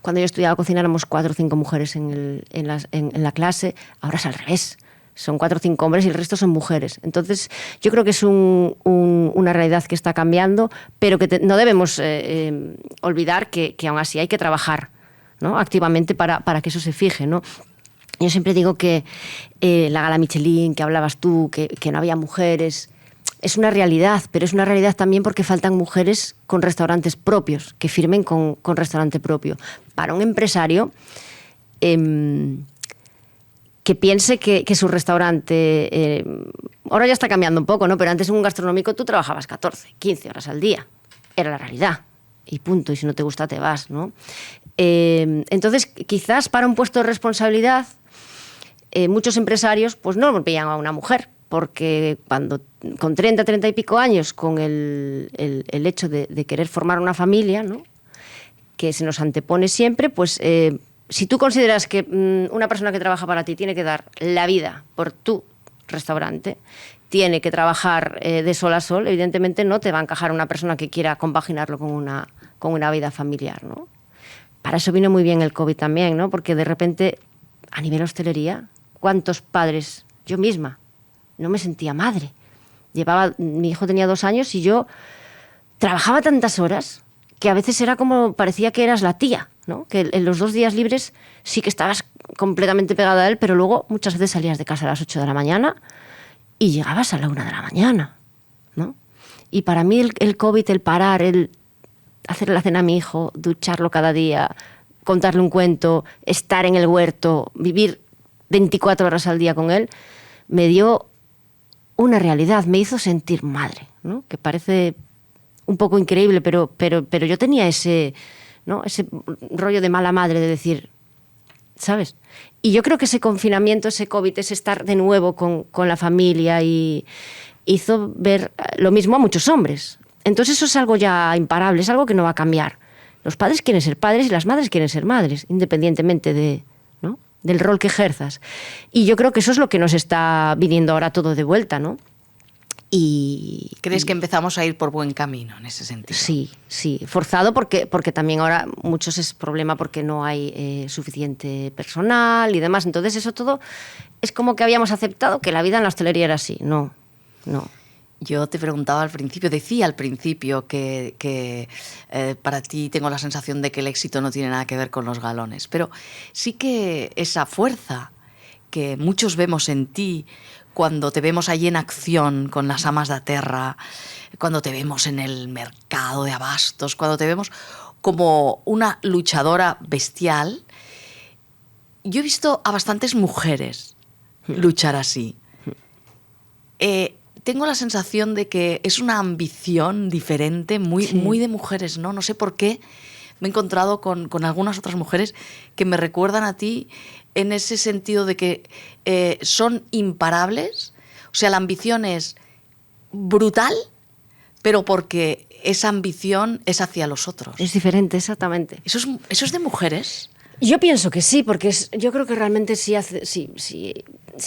cuando yo estudiaba cocina éramos 4 o 5 mujeres en la clase. Ahora es al revés. Son 4 o 5 hombres y el resto son mujeres. Entonces, yo creo que es una realidad que está cambiando, pero que no debemos olvidar que aún así hay que trabajar, ¿no? Activamente para que eso se fije, ¿no? Yo siempre digo que la gala Michelin, que hablabas tú, que no había mujeres, es una realidad, pero es una realidad también porque faltan mujeres con restaurantes propios, que firmen con restaurante propio. Para un empresario... que piense que su restaurante... ahora ya está cambiando un poco, ¿no? Pero antes en un gastronómico tú trabajabas 14, 15 horas al día. Era la realidad. Y punto. Y si no te gusta, te vas, ¿no? Entonces, quizás para un puesto de responsabilidad, muchos empresarios pues no veían a una mujer, porque cuando con 30, 30 y pico años, con el hecho de querer formar una familia, ¿no? Que se nos antepone siempre, pues... si tú consideras que una persona que trabaja para ti tiene que dar la vida por tu restaurante, tiene que trabajar de sol a sol, evidentemente no te va a encajar una persona que quiera compaginarlo con una vida familiar, ¿no? Para eso vino muy bien el COVID también, ¿no? Porque de repente, a nivel hostelería, ¿cuántos padres? Yo misma no me sentía madre. Mi hijo tenía 2 años y yo trabajaba tantas horas que a veces era como, parecía que eras la tía, ¿no? Que en los 2 días libres sí que estabas completamente pegada a él, pero luego muchas veces salías de casa a las 8 de la mañana y llegabas a la 1 de la mañana, ¿no? Y para mí el COVID, el parar, el hacer la cena a mi hijo, ducharlo cada día, contarle un cuento, estar en el huerto, vivir 24 horas al día con él, me dio una realidad, me hizo sentir madre, ¿no? Que parece un poco increíble, pero yo tenía ese, ¿no? Ese rollo de mala madre de decir, ¿sabes? Y yo creo que ese confinamiento, ese COVID, ese estar de nuevo con la familia, y hizo ver lo mismo a muchos hombres. Entonces eso es algo ya imparable, es algo que no va a cambiar. Los padres quieren ser padres y las madres quieren ser madres, independientemente del rol que ejerzas. Y yo creo que eso es lo que nos está viniendo ahora todo de vuelta, ¿no? Y ¿Crees que empezamos a ir por buen camino en ese sentido? Sí, sí, forzado porque también ahora muchos es problema porque no hay suficiente personal y demás. Entonces eso todo es como que habíamos aceptado que la vida en la hostelería era así. No, no. Yo te preguntaba al principio, decía al principio que para ti tengo la sensación de que el éxito no tiene nada que ver con los galones, pero sí que esa fuerza que muchos vemos en ti cuando te vemos allí en acción con las amas de terra, cuando te vemos en el mercado de abastos, cuando te vemos como una luchadora bestial. Yo he visto a bastantes mujeres luchar así. Tengo la sensación de que es una ambición diferente, muy de mujeres, ¿no? No sé por qué me he encontrado con algunas otras mujeres que me recuerdan a ti en ese sentido de que son imparables. O sea, la ambición es brutal, pero porque esa ambición es hacia los otros. Es diferente, exactamente. ¿Eso es de mujeres? Yo pienso que sí, porque yo creo que realmente si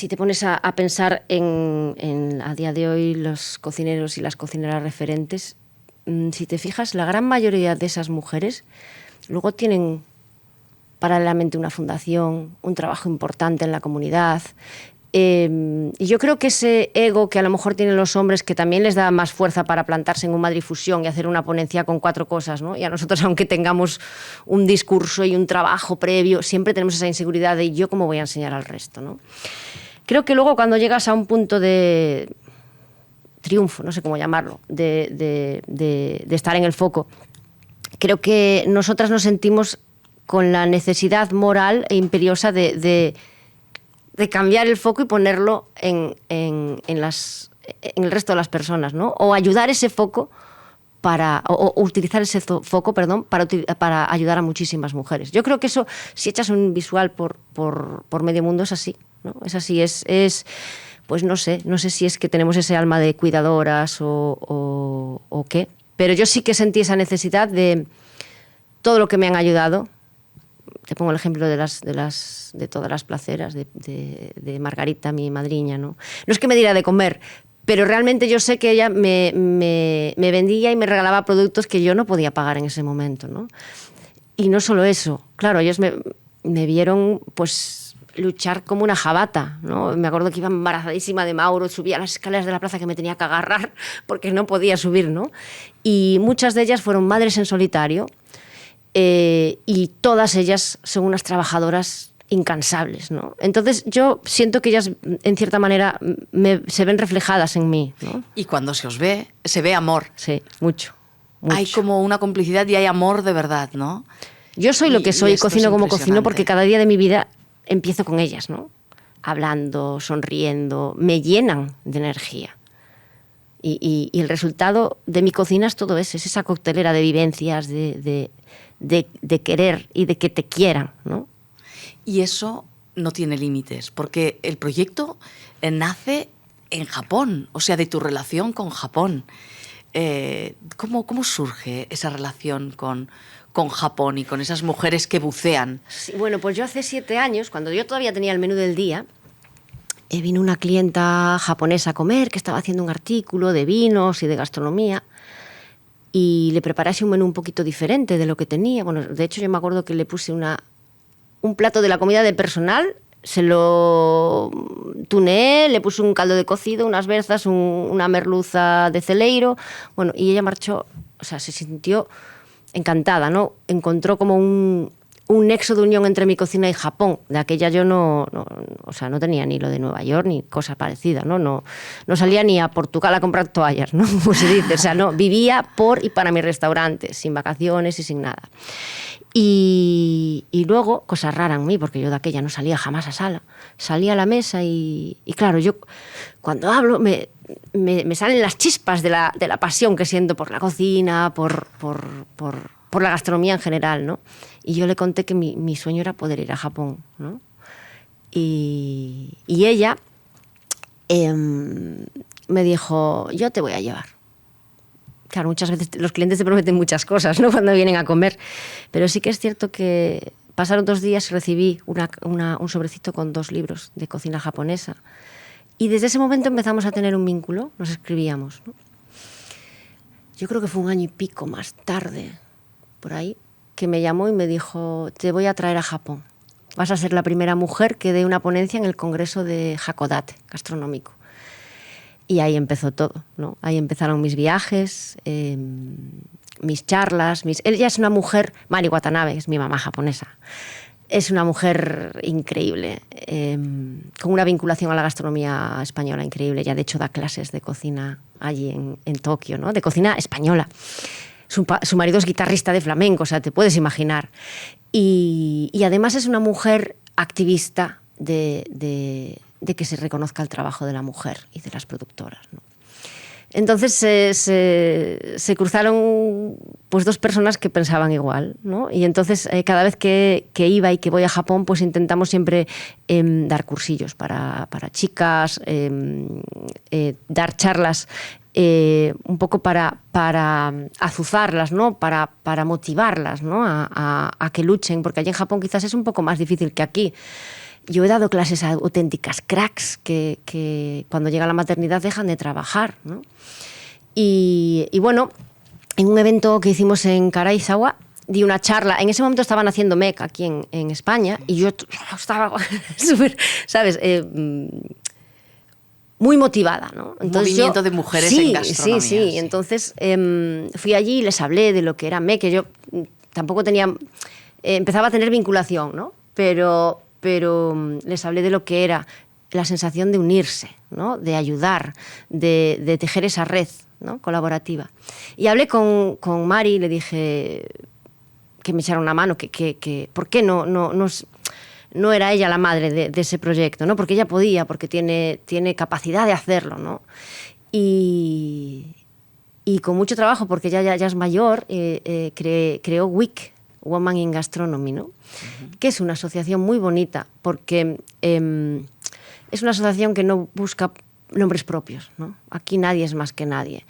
te pones a pensar en a día de hoy los cocineros y las cocineras referentes, si te fijas, la gran mayoría de esas mujeres luego tienen paralelamente una fundación, un trabajo importante en la comunidad. Y yo creo que ese ego que a lo mejor tienen los hombres, que también les da más fuerza para plantarse en un Madrid Fusión y hacer una ponencia con 4 cosas, ¿no? Y a nosotros, aunque tengamos un discurso y un trabajo previo, siempre tenemos esa inseguridad de yo cómo voy a enseñar al resto, ¿no? Creo que luego cuando llegas a un punto de triunfo, no sé cómo llamarlo, de estar en el foco, creo que nosotras nos sentimos con la necesidad moral e imperiosa de cambiar el foco y ponerlo en el resto de las personas, ¿no? O ayudar ese foco o utilizar ese foco, perdón, para ayudar a muchísimas mujeres. Yo creo que eso, si echas un visual por medio mundo, es así, ¿no? Es así, pues no sé si es que tenemos ese alma de cuidadoras o qué, pero yo sí que sentí esa necesidad de todo lo que me han ayudado. Te pongo el ejemplo de todas las placeras, de Margarita, mi madriña, ¿no? No es que me diera de comer, pero realmente yo sé que ella me vendía y me regalaba productos que yo no podía pagar en ese momento, ¿no? Y no solo eso, claro, ellos me vieron pues luchar como una jabata, ¿no? Me acuerdo que iba embarazadísima de Mauro, subía las escaleras de la plaza que me tenía que agarrar porque no podía subir, ¿no? Y muchas de ellas fueron madres en solitario. Y todas ellas son unas trabajadoras incansables, ¿no? Entonces yo siento que ellas, en cierta manera, se ven reflejadas en mí, ¿no? Y cuando se os ve, se ve amor. Sí, mucho. Hay como una complicidad y hay amor de verdad, ¿no? Yo soy lo que soy, cocino como cocino, porque cada día de mi vida empiezo con ellas, ¿no? Hablando, sonriendo, me llenan de energía. Y el resultado de mi cocina es todo eso, es esa coctelera de vivencias, de querer y de que te quieran, ¿no? Y eso no tiene límites, porque el proyecto nace en Japón, o sea, de tu relación con Japón. ¿Cómo surge esa relación con Japón y con esas mujeres que bucean? Sí, bueno, pues yo hace 7 años, cuando yo todavía tenía el menú del día, vino una clienta japonesa a comer que estaba haciendo un artículo de vinos y de gastronomía y le preparé así un menú un poquito diferente de lo que tenía. Bueno, de hecho yo me acuerdo que le puse un plato de la comida de personal, se lo tuneé, le puse un caldo de cocido, unas berzas, una merluza de celeiro, bueno, y ella marchó, o sea, se sintió encantada, ¿no? Encontró como un nexo de unión entre mi cocina y Japón. De aquella yo no tenía ni lo de Nueva York ni cosa parecida, ¿no? No salía ni a Portugal a comprar toallas, ¿no? Como se dice. O sea, no, vivía por y para mi restaurante, sin vacaciones y sin nada. Y luego, cosa rara en mí, porque yo de aquella no salía jamás a sala, salía a la mesa y claro, yo cuando hablo me salen las chispas de la pasión que siento por la cocina, por la gastronomía en general, ¿no? Y yo le conté que mi sueño era poder ir a Japón, ¿no? Y ella me dijo, yo te voy a llevar. Claro, muchas veces los clientes te prometen muchas cosas, ¿no? Cuando vienen a comer. Pero sí que es cierto que pasaron 2 días y recibí un sobrecito con 2 libros de cocina japonesa. Y desde ese momento empezamos a tener un vínculo, nos escribíamos, ¿no? Yo creo que fue un año y pico más tarde, por ahí, que me llamó y me dijo, te voy a traer a Japón. Vas a ser la primera mujer que dé una ponencia en el Congreso de Hakodate, gastronómico. Y ahí empezó todo, ¿no? Ahí empezaron mis viajes, mis charlas. Ella es una mujer, Mari Watanabe, es mi mamá japonesa. Es una mujer increíble, con una vinculación a la gastronomía española increíble. Ella, de hecho, da clases de cocina allí en Tokio, ¿no? De cocina española. Su marido es guitarrista de flamenco, o sea, te puedes imaginar. Y además es una mujer activista de que se reconozca el trabajo de la mujer y de las productoras, ¿no? Entonces se cruzaron pues dos personas que pensaban igual, ¿no? Y entonces cada vez que iba y que voy a Japón, pues intentamos siempre dar cursillos para chicas, dar charlas un poco para azuzarlas, ¿no? Para motivarlas, ¿no? A que luchen, porque allí en Japón quizás es un poco más difícil que aquí. Yo he dado clases a auténticas cracks que cuando llega la maternidad dejan de trabajar, ¿no? Y bueno, en un evento que hicimos en Karaizawa, di una charla. En ese momento estaban haciendo MEC aquí en España y yo estaba súper, ¿sabes? Muy motivada, ¿no? Entonces, movimiento de mujeres en gastronomía. Sí. Entonces fui allí y les hablé de lo que era MEC, que yo tampoco tenía... empezaba a tener vinculación, ¿no? Pero les hablé de lo que era la sensación de unirse, ¿no? De ayudar, de tejer esa red, ¿no? Colaborativa. Y hablé con Mari y le dije que me echara una mano, que ¿por qué no era ella la madre de ese proyecto, ¿no? Porque ella podía, porque tiene capacidad de hacerlo, ¿no? Y con mucho trabajo, porque ya es mayor, creó WIC, Women in Gastronomy, ¿no? Que es una asociación muy bonita, porque es una asociación que no busca nombres propios, ¿no? Aquí nadie es más que nadie.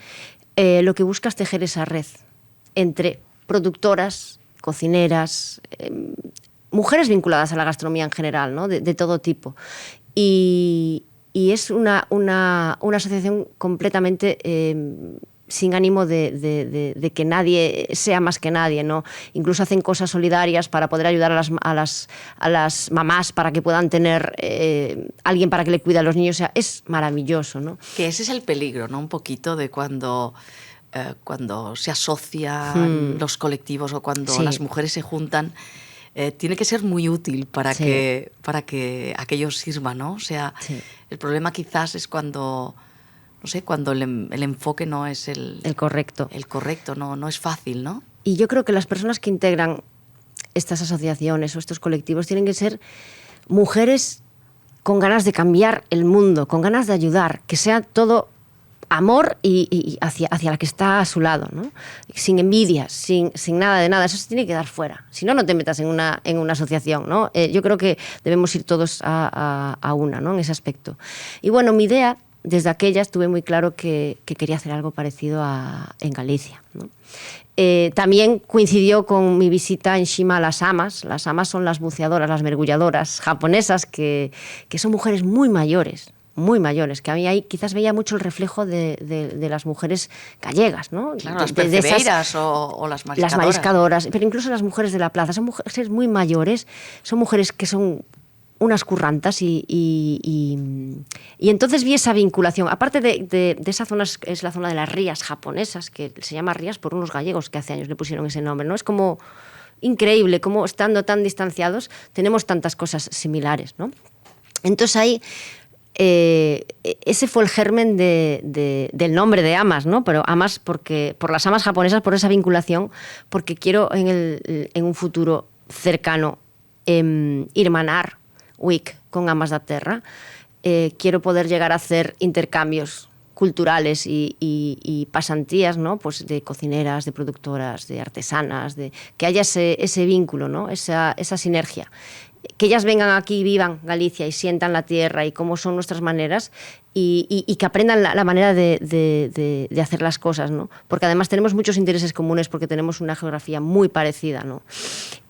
Lo que busca es tejer esa red entre productoras, cocineras, mujeres vinculadas a la gastronomía en general, ¿no? De todo tipo. Y es una asociación completamente sin ánimo de que nadie sea más que nadie, ¿no? Incluso hacen cosas solidarias para poder ayudar a las mamás para que puedan tener alguien para que le cuide a los niños. O sea, es maravilloso, ¿no? Que ese es el peligro, ¿no? Un poquito de cuando se asocian los colectivos o cuando las mujeres se juntan. Tiene que ser muy útil para que aquello sirva, ¿no? O sea, el problema quizás es cuando... No sé, cuando el enfoque no es el correcto. El correcto, no es fácil, ¿no? Y yo creo que las personas que integran estas asociaciones o estos colectivos tienen que ser mujeres con ganas de cambiar el mundo, con ganas de ayudar, que sea todo amor y hacia la que está a su lado, ¿no? Sin envidias, sin nada de nada. Eso se tiene que dar fuera. Si no, no te metas en una asociación, ¿no? Yo creo que debemos ir todos a una, ¿no? En ese aspecto. Y bueno, mi idea... Desde aquella estuve muy claro que quería hacer algo parecido en Galicia, ¿no? También coincidió con mi visita en Shima a las amas. Las amas son las buceadoras, las mergulladoras japonesas, que son mujeres muy mayores, que a mí ahí quizás veía mucho el reflejo de las mujeres gallegas, ¿no? Claro, las percebeiras o las mariscadoras. Las mariscadoras, pero incluso las mujeres de la plaza. Son mujeres muy mayores, son mujeres que son... unas currantas y entonces vi esa vinculación. Aparte de esa zona, es la zona de las rías japonesas, que se llama rías por unos gallegos que hace años le pusieron ese nombre, ¿no? Es como increíble cómo estando tan distanciados tenemos tantas cosas similares, ¿no? Entonces ahí ese fue el germen del nombre de Amas, ¿no? Pero Amas por las amas japonesas, por esa vinculación, porque quiero en un futuro cercano hermanar WIC con Amas da Terra. Quiero poder llegar a hacer intercambios culturales y pasantías, ¿no? Pues de cocineras, de productoras, de artesanas, que haya ese vínculo, ¿no? Esa sinergia. Que ellas vengan aquí, vivan Galicia y sientan la tierra y cómo son nuestras maneras y que aprendan la manera de hacer las cosas, ¿no? Porque además tenemos muchos intereses comunes porque tenemos una geografía muy parecida, ¿no?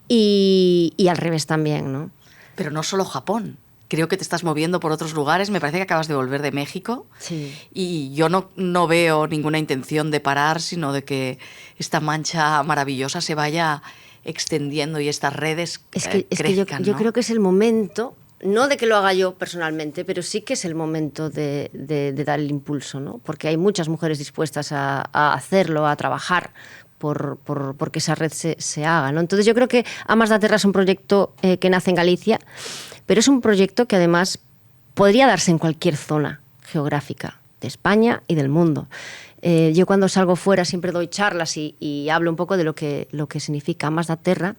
Y al revés también, ¿no? Pero no solo Japón, creo que te estás moviendo por otros lugares. Me parece que acabas de volver de México. Sí. Y yo no veo ninguna intención de parar, sino de que esta mancha maravillosa se vaya extendiendo y estas redes crezcan, yo ¿no? creo que es el momento, no de que lo haga yo personalmente, pero sí que es el momento de dar el impulso, ¿no? Porque hay muchas mujeres dispuestas a hacerlo, a trabajar porque esa red se haga, ¿no? Entonces yo creo que Amas da Terra es un proyecto que nace en Galicia, pero es un proyecto que además podría darse en cualquier zona geográfica de España y del mundo. Yo cuando salgo fuera siempre doy charlas y hablo un poco de lo que significa Amas da Terra,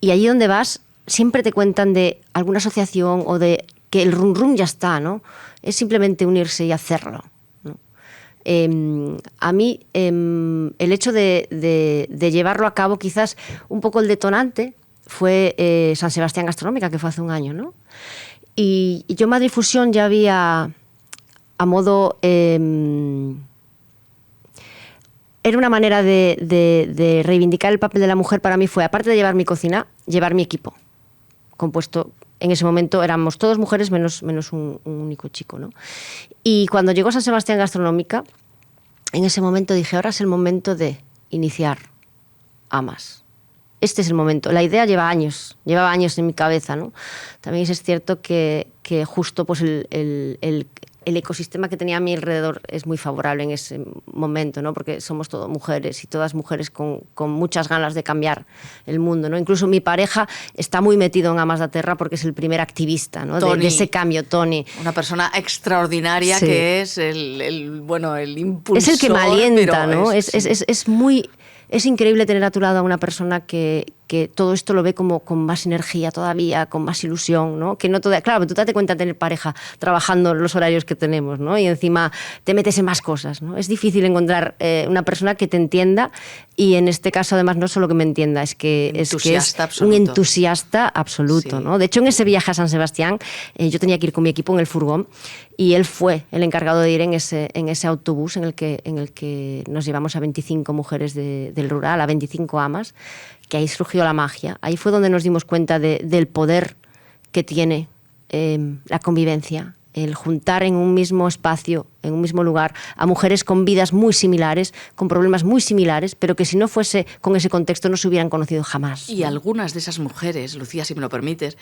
y allí donde vas siempre te cuentan de alguna asociación o de que el rum ya está, ¿no? Es simplemente unirse y hacerlo, ¿no? A mí el hecho de llevarlo a cabo, quizás un poco el detonante fue San Sebastián Gastronómica, que fue hace un año, ¿no? Y yo Madrid Fusión ya había a modo... era una manera de reivindicar el papel de la mujer. Para mí fue, aparte de llevar mi cocina, llevar mi equipo compuesto. En ese momento éramos todos mujeres menos un único chico, ¿no? Y cuando llegó San Sebastián Gastronómica, en ese momento dije, ahora es el momento de iniciar Amas. Este es el momento. La idea llevaba años en mi cabeza, ¿no? También es cierto que justo pues el ecosistema que tenía a mi alrededor es muy favorable en ese momento, ¿no? Porque somos todas mujeres y todas mujeres con muchas ganas de cambiar el mundo, ¿no? Incluso mi pareja está muy metido en Amas da Terra porque es el primer activista, ¿no? de ese cambio, Toni. Una persona extraordinaria, sí, que es el impulsor. Es el que me alienta, ¿no? Es increíble tener a tu lado a una persona que todo esto lo ve como con más energía todavía, con más ilusión, ¿no? Que no claro, tú te das cuenta de tener pareja trabajando los horarios que tenemos, ¿no? Y encima te metes en más cosas, ¿no? Es difícil encontrar una persona que te entienda, y en este caso además no solo que me entienda, es que es un entusiasta absoluto, sí, ¿no? De hecho, en ese viaje a San Sebastián yo tenía que ir con mi equipo en el furgón, y él fue el encargado de ir en ese autobús en el que nos llevamos a 25 mujeres del rural, a 25 amas, que ahí surgió la magia. Ahí fue donde nos dimos cuenta del poder que tiene la convivencia, el juntar en un mismo espacio, en un mismo lugar, a mujeres con vidas muy similares, con problemas muy similares, pero que si no fuese con ese contexto no se hubieran conocido jamás. Y algunas de esas mujeres, Lucía, si me lo permites,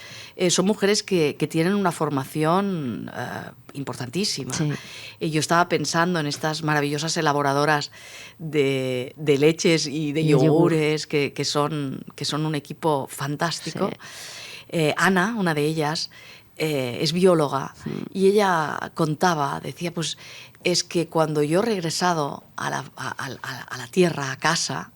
son mujeres que tienen una formación importantísima. Sí. Yo estaba pensando en estas maravillosas elaboradoras de leches y de yogures, que son un equipo fantástico. Sí. Ana, una de ellas, es bióloga, sí, y ella contaba, decía, pues es que cuando yo he regresado a la tierra, a casa,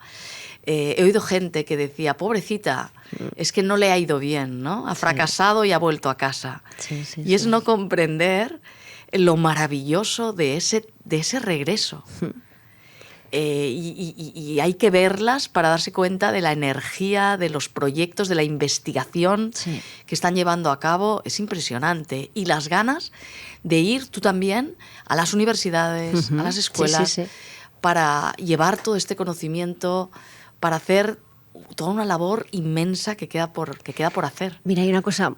he oído gente que decía, pobrecita, es que no le ha ido bien, ¿no? Ha fracasado, sí, y ha vuelto a casa. Sí, sí, y es no comprender lo maravilloso de ese regreso. Y hay que verlas para darse cuenta de la energía, de los proyectos, de la investigación, sí, que están llevando a cabo. Es impresionante. Y las ganas de ir tú también a las universidades, a las escuelas, sí, sí, sí, para llevar todo este conocimiento, para hacer toda una labor inmensa que queda por hacer. Mira, hay una cosa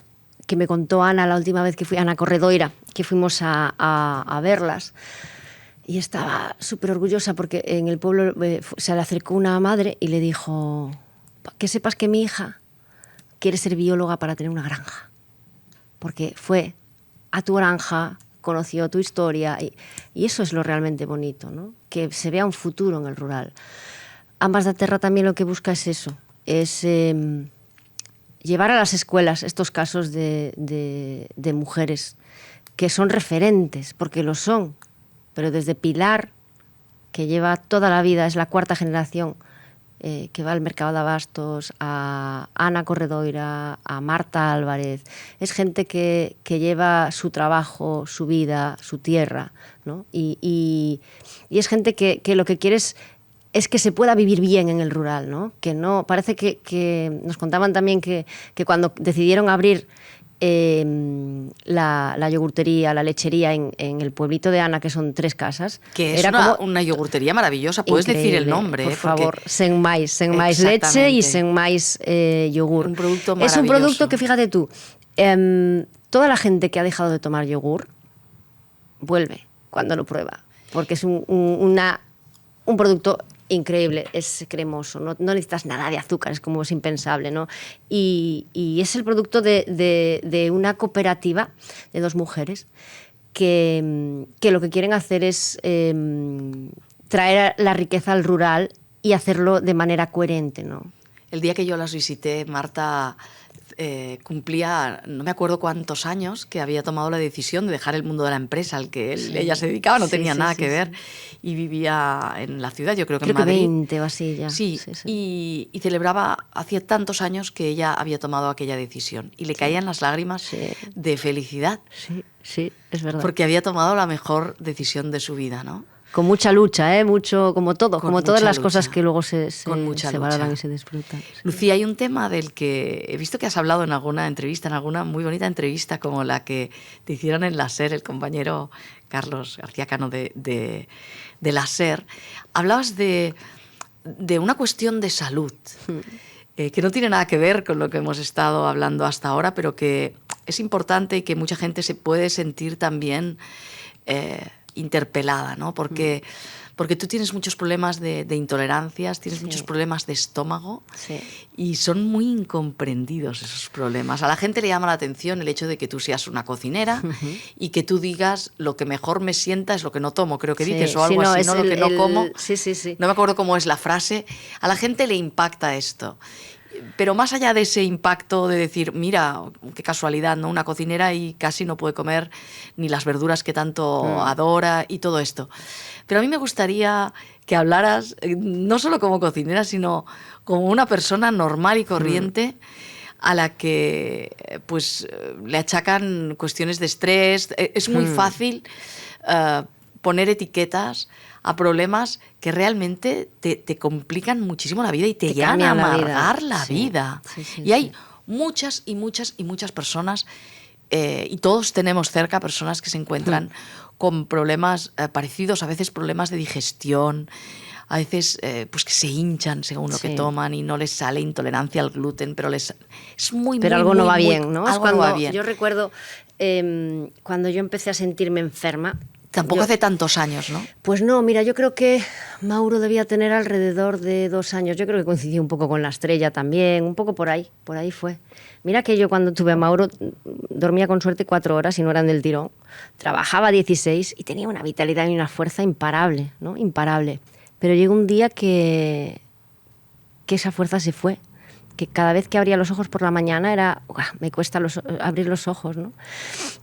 que me contó Ana la última vez que fui, Ana Corredoira, que fuimos a verlas. Y estaba súper orgullosa porque en el pueblo se le acercó una madre y le dijo, que sepas que mi hija quiere ser bióloga para tener una granja. Porque fue a tu granja, conoció tu historia, y eso es lo realmente bonito, ¿no? Que se vea un futuro en el rural. Amas da Terra también lo que busca es eso, es llevar a las escuelas estos casos de mujeres que son referentes, porque lo son. Pero desde Pilar, que lleva toda la vida, es la cuarta generación que va al mercado de abastos, a Ana Corredoira, a Marta Álvarez, es gente que lleva su trabajo, su vida, su tierra, ¿no? Y es gente que lo que quiere es que se pueda vivir bien en el rural, ¿no? Que no, parece que nos contaban también que cuando decidieron abrir la yogurtería, la lechería en el pueblito de Ana, que son 3 casas. Que es una yogurtería maravillosa, puedes decir el nombre. Por favor, Sen Mais leche y Sen Mais yogur. Un producto maravilloso. Es un producto que, fíjate tú, toda la gente que ha dejado de tomar yogur vuelve cuando lo prueba, porque es un producto increíble, es cremoso, no necesitas nada de azúcar, es como es impensable, ¿no? Y es el producto de una cooperativa de 2 mujeres que lo que quieren hacer es traer la riqueza al rural y hacerlo de manera coherente, ¿no? El día que yo las visité, Marta cumplía, no me acuerdo cuántos años, que había tomado la decisión de dejar el mundo de la empresa al que ella se dedicaba, no tenía nada que ver, y vivía en la ciudad, yo creo que en Madrid. 20 o así ya. Sí, y celebraba, hacía tantos años que ella había tomado aquella decisión, y le caían las lágrimas de felicidad. Sí, es verdad. Porque había tomado la mejor decisión de su vida, ¿no? Con mucha lucha, mucho, como todo, como todas las cosas que luego se valoran y se disfrutan. Sí. Lucía, hay un tema del que he visto que has hablado en alguna entrevista, en alguna muy bonita entrevista como la que te hicieron en la SER, el compañero Carlos García Cano de la SER. Hablabas de una cuestión de salud, que no tiene nada que ver con lo que hemos estado hablando hasta ahora, pero que es importante y que mucha gente se puede sentir también interpelada, ¿no? Porque tú tienes muchos problemas de intolerancias, tienes muchos problemas de estómago y son muy incomprendidos esos problemas. A la gente le llama la atención el hecho de que tú seas una cocinera y que tú digas lo que mejor me sienta es lo que no tomo, creo que dices, o algo así, ¿no? Lo que no como. No me acuerdo cómo es la frase. A la gente le impacta esto. Pero más allá de ese impacto de decir, mira, qué casualidad, ¿no? Una cocinera y casi no puede comer ni las verduras que tanto adora y todo esto. Pero a mí me gustaría que hablaras, no solo como cocinera, sino como una persona normal y corriente a la que pues le achacan cuestiones de estrés. Es muy fácil poner etiquetas a problemas que realmente te complican muchísimo la vida y te llegan a amargar la vida. Y hay muchas y muchas y muchas personas, y todos tenemos cerca personas que se encuentran con problemas parecidos, a veces problemas de digestión, a veces pues que se hinchan según lo que toman y no les sale intolerancia al gluten, pero es muy, pero muy, algo muy, no va muy, bien, ¿no? Algo no va bien. Yo recuerdo cuando yo empecé a sentirme enferma. Tampoco hace tantos años, ¿no? Pues no, mira, yo creo que Mauro debía tener alrededor de 2 años. Yo creo que coincidió un poco con la Estrella también, un poco por ahí fue. Mira que yo cuando tuve a Mauro dormía con suerte 4 horas y no eran del tirón. Trabajaba 16 y tenía una vitalidad y una fuerza imparable, ¿no? Imparable. Pero llegó un día que esa fuerza se fue. Que cada vez que abría los ojos por la mañana me cuesta abrir los ojos, ¿no?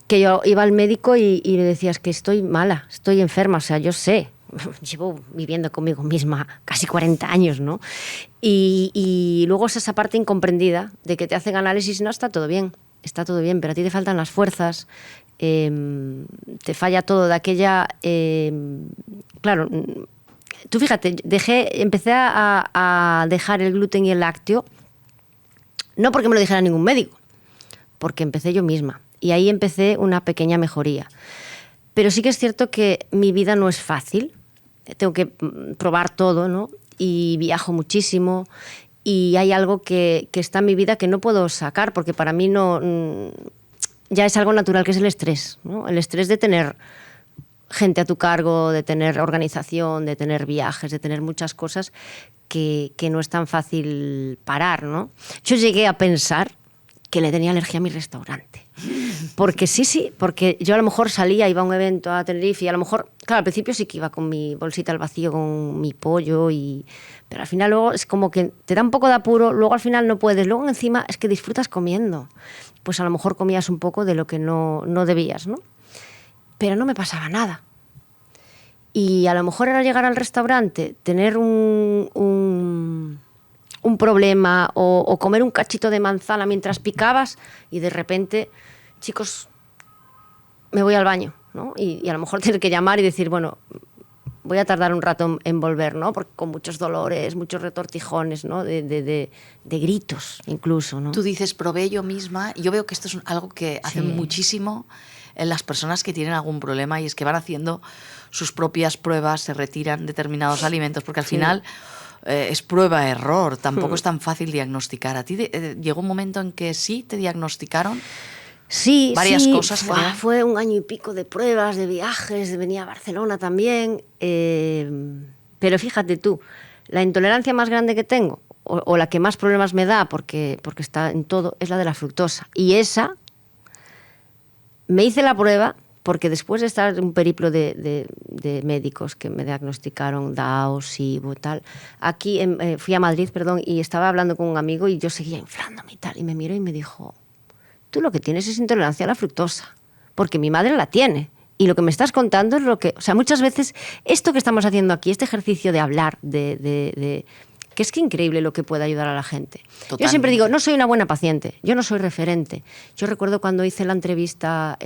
Que yo iba al médico y le decía, es que estoy mala, estoy enferma, o sea, yo sé, llevo viviendo conmigo misma casi 40 años, ¿no? Y luego es esa parte incomprendida de que te hacen análisis, no, está todo bien, pero a ti te faltan las fuerzas, te falla todo de aquella... claro, tú fíjate, empecé a dejar el gluten y el lácteo. No porque me lo dijera ningún médico, porque empecé yo misma. Y ahí empecé una pequeña mejoría. Pero sí que es cierto que mi vida no es fácil. Tengo que probar todo, ¿no? Y viajo muchísimo. Y hay algo que está en mi vida que no puedo sacar, porque para mí ya es algo natural, que es el estrés, ¿no? El estrés de tener gente a tu cargo, de tener organización, de tener viajes, de tener muchas cosas que no es tan fácil parar, ¿no? Yo llegué a pensar que le tenía alergia a mi restaurante. Porque porque yo a lo mejor salía, iba a un evento a Tenerife y a lo mejor, claro, al principio sí que iba con mi bolsita al vacío, con mi pollo, pero al final luego es como que te da un poco de apuro, luego al final no puedes, luego encima es que disfrutas comiendo. Pues a lo mejor comías un poco de lo que no debías, ¿no? Pero no me pasaba nada. Y a lo mejor era llegar al restaurante, tener un problema o comer un cachito de manzana mientras picabas y de repente, chicos, me voy al baño, ¿no? Y a lo mejor tener que llamar y decir, bueno, voy a tardar un rato en volver, ¿no? Porque con muchos dolores, muchos retortijones, ¿no? De gritos incluso, ¿no? Tú dices, probé yo misma, y yo veo que esto es algo que hacen muchísimo en las personas que tienen algún problema, y es que van haciendo sus propias pruebas, se retiran determinados alimentos, porque al final es prueba-error, tampoco es tan fácil diagnosticar. ¿A ti llegó un momento en que sí te diagnosticaron? Sí, varias sí, cosas. Fue 1 año y pico de pruebas, de viajes, venía a Barcelona también. Pero fíjate tú, la intolerancia más grande que tengo, o la que más problemas me da, porque está en todo, es la de la fructosa. Y esa, me hice la prueba porque después de estar en un periplo de médicos que me diagnosticaron DAO, SIBO, tal, aquí fui a Madrid, perdón, y estaba hablando con un amigo y yo seguía inflándome y tal, y me miró y me dijo: tú lo que tienes es intolerancia a la fructosa, porque mi madre la tiene. Y lo que me estás contando es lo que... O sea, muchas veces esto que estamos haciendo aquí, este ejercicio de hablar, que es que increíble lo que puede ayudar a la gente. Totalmente. Yo siempre digo, no soy una buena paciente, yo no soy referente. Yo recuerdo cuando hice la entrevista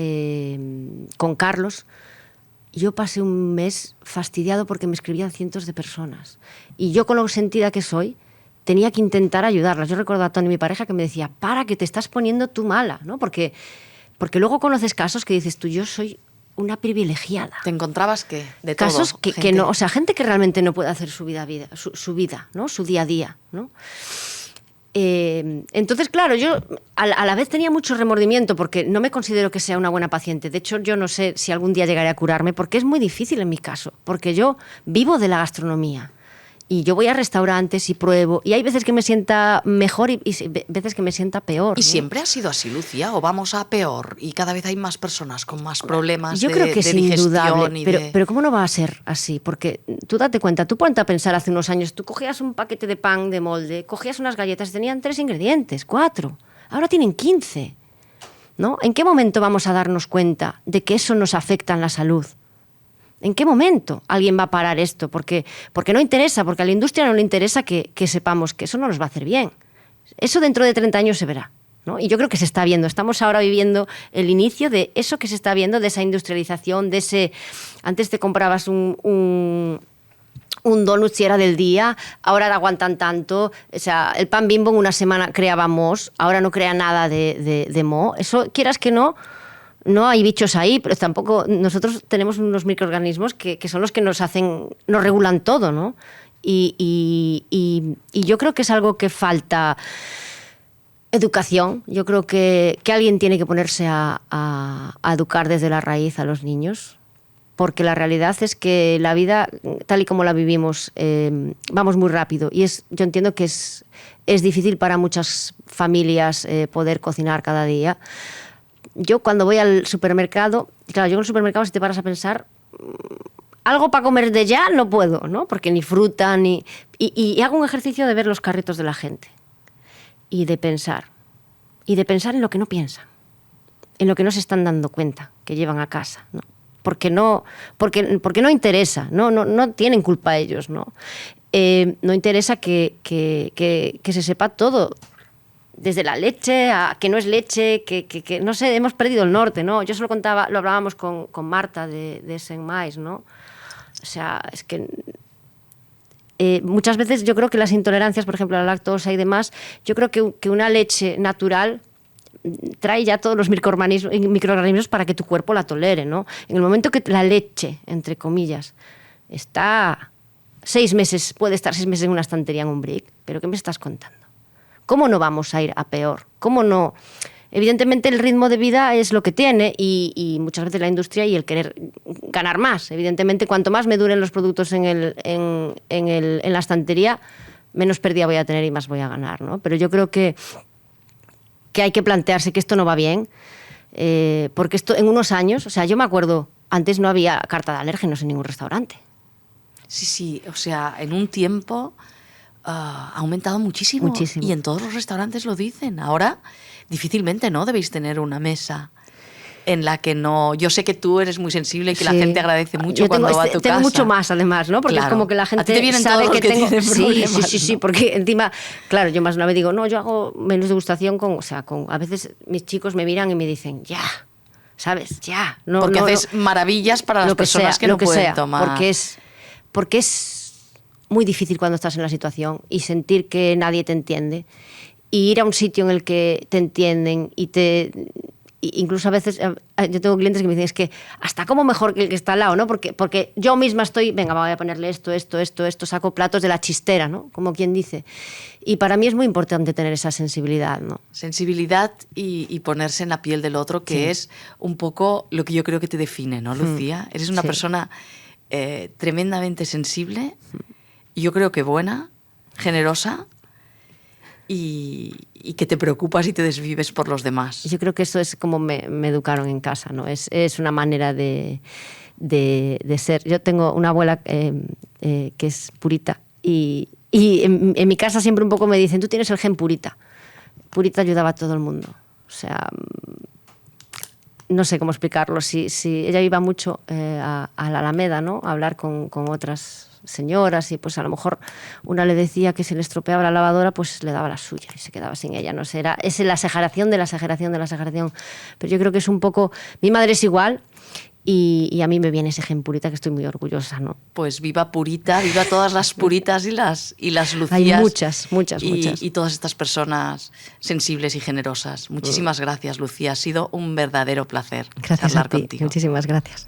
con Carlos, yo pasé un mes fastidiado porque me escribían cientos de personas. Y yo, con lo sentida que soy, tenía que intentar ayudarlas. Yo recuerdo a Tony, mi pareja, que me decía: para, que te estás poniendo tú mala, ¿no? Porque luego conoces casos que dices tú: yo soy una privilegiada. ¿Te encontrabas qué? De casos todo. Que no, o sea, gente que realmente no puede hacer su vida, ¿no? Su día a día, ¿no? Entonces, claro, yo a la vez tenía mucho remordimiento porque no me considero que sea una buena paciente. De hecho, yo no sé si algún día llegaré a curarme, porque es muy difícil en mi caso, porque yo vivo de la gastronomía. Y yo voy a restaurantes y pruebo, y hay veces que me sienta mejor y veces que me sienta peor. ¿Y ¿no? siempre ha sido así, Lucía? ¿O vamos a peor? Y cada vez hay más personas con más problemas yo creo que de es digestión indudable, pero ¿cómo no va a ser así? Porque tú date cuenta, tú ponte a pensar hace unos años, tú cogías un paquete de pan de molde, cogías unas galletas y tenían 3 ingredientes, 4. Ahora tienen 15. ¿No? ¿En qué momento vamos a darnos cuenta de que eso nos afecta en la salud? ¿En qué momento alguien va a parar esto? Porque no interesa, porque a la industria no le interesa que sepamos que eso no nos va a hacer bien. Eso dentro de 30 años se verá, ¿no? Y yo creo que se está viendo. Estamos ahora viviendo el inicio de eso que se está viendo, de esa industrialización, de ese... Antes te comprabas un donut si era del día, ahora aguantan tanto. O sea, el pan Bimbo en una semana creaba mohos, ahora no crea nada de moho. Eso, quieras que no hay bichos ahí, pero tampoco... Nosotros tenemos unos microorganismos que son los que nos regulan todo, ¿no? Y yo creo que es algo que falta educación. Yo creo que alguien tiene que ponerse a educar desde la raíz a los niños, porque la realidad es que la vida, tal y como la vivimos, vamos muy rápido. Y yo entiendo que es difícil para muchas familias poder cocinar cada día. Yo cuando voy al supermercado, claro, yo en el supermercado, si te paras a pensar, algo para comer de ya no puedo, ¿no? Porque ni fruta, ni... Y hago un ejercicio de ver los carritos de la gente y de pensar en lo que no piensan, en lo que no se están dando cuenta que llevan a casa, ¿no? Porque no interesa, no tienen culpa ellos, ¿no? No interesa que se sepa todo. Desde la leche a que no es leche, que no sé, hemos perdido el norte, ¿no? Yo lo hablábamos con Marta de Saint-Mais, ¿no? O sea, es que muchas veces yo creo que las intolerancias, por ejemplo, a la lactosa y demás, yo creo que una leche natural trae ya todos los microorganismos para que tu cuerpo la tolere, ¿no? En el momento que la leche, entre comillas, está 6 meses, puede estar 6 meses en una estantería en un brick, ¿pero qué me estás contando? ¿Cómo no vamos a ir a peor? ¿Cómo no? Evidentemente el ritmo de vida es lo que tiene y muchas veces la industria y el querer ganar más. Evidentemente, cuanto más me duren los productos en la estantería, menos pérdida voy a tener y más voy a ganar, ¿no? Pero yo creo que hay que plantearse que esto no va bien, porque esto en unos años, o sea, yo me acuerdo, antes no había carta de alérgenos en ningún restaurante. Sí, o sea, en un tiempo... ha aumentado muchísimo. Y en todos los restaurantes lo dicen. Ahora, difícilmente, ¿no? Debéis tener una mesa en la que no... Yo sé que tú eres muy sensible y que la gente agradece mucho cuando va a tu casa. Tengo mucho más, además, ¿no? Porque claro, es como que la gente sabe que tengo... Sí, porque encima... Claro, yo más una vez digo, no, yo hago menús de degustación a veces mis chicos me miran y me dicen, ya, ¿sabes? Ya. No, porque haces maravillas para las personas que no pueden tomar. Porque es muy difícil cuando estás en la situación y sentir que nadie te entiende y ir a un sitio en el que te entienden y incluso a veces yo tengo clientes que me dicen, es que hasta como mejor que el que está al lado, ¿no? Porque yo misma estoy, venga, voy a ponerle esto, saco platos de la chistera, ¿no? Como quien dice. Y para mí es muy importante tener esa sensibilidad, ¿no? Sensibilidad y ponerse en la piel del otro, que es un poco lo que yo creo que te define, ¿no, Lucía? Eres una persona tremendamente sensible, y yo creo que buena, generosa, y que te preocupas y te desvives por los demás. Yo creo que eso es como me educaron en casa, ¿no? Es una manera de ser. Yo tengo una abuela que es purita y en mi casa siempre un poco me dicen, tú tienes el gen purita. Purita ayudaba a todo el mundo. O sea, no sé cómo explicarlo. Si ella iba mucho a la Alameda, ¿no? A hablar con otras señoras, y pues a lo mejor una le decía que se le estropeaba la lavadora, pues le daba la suya y se quedaba sin ella. No sé, es la exageración de la exageración de la exageración. Pero yo creo que es un poco... Mi madre es igual y a mí me viene ese gen purita, que estoy muy orgullosa, ¿no? Pues viva Purita, viva todas las Puritas y las Lucías. Hay muchas. Y todas estas personas sensibles y generosas. Muchísimas gracias, Lucía. Ha sido un verdadero placer charlar contigo. Muchísimas gracias.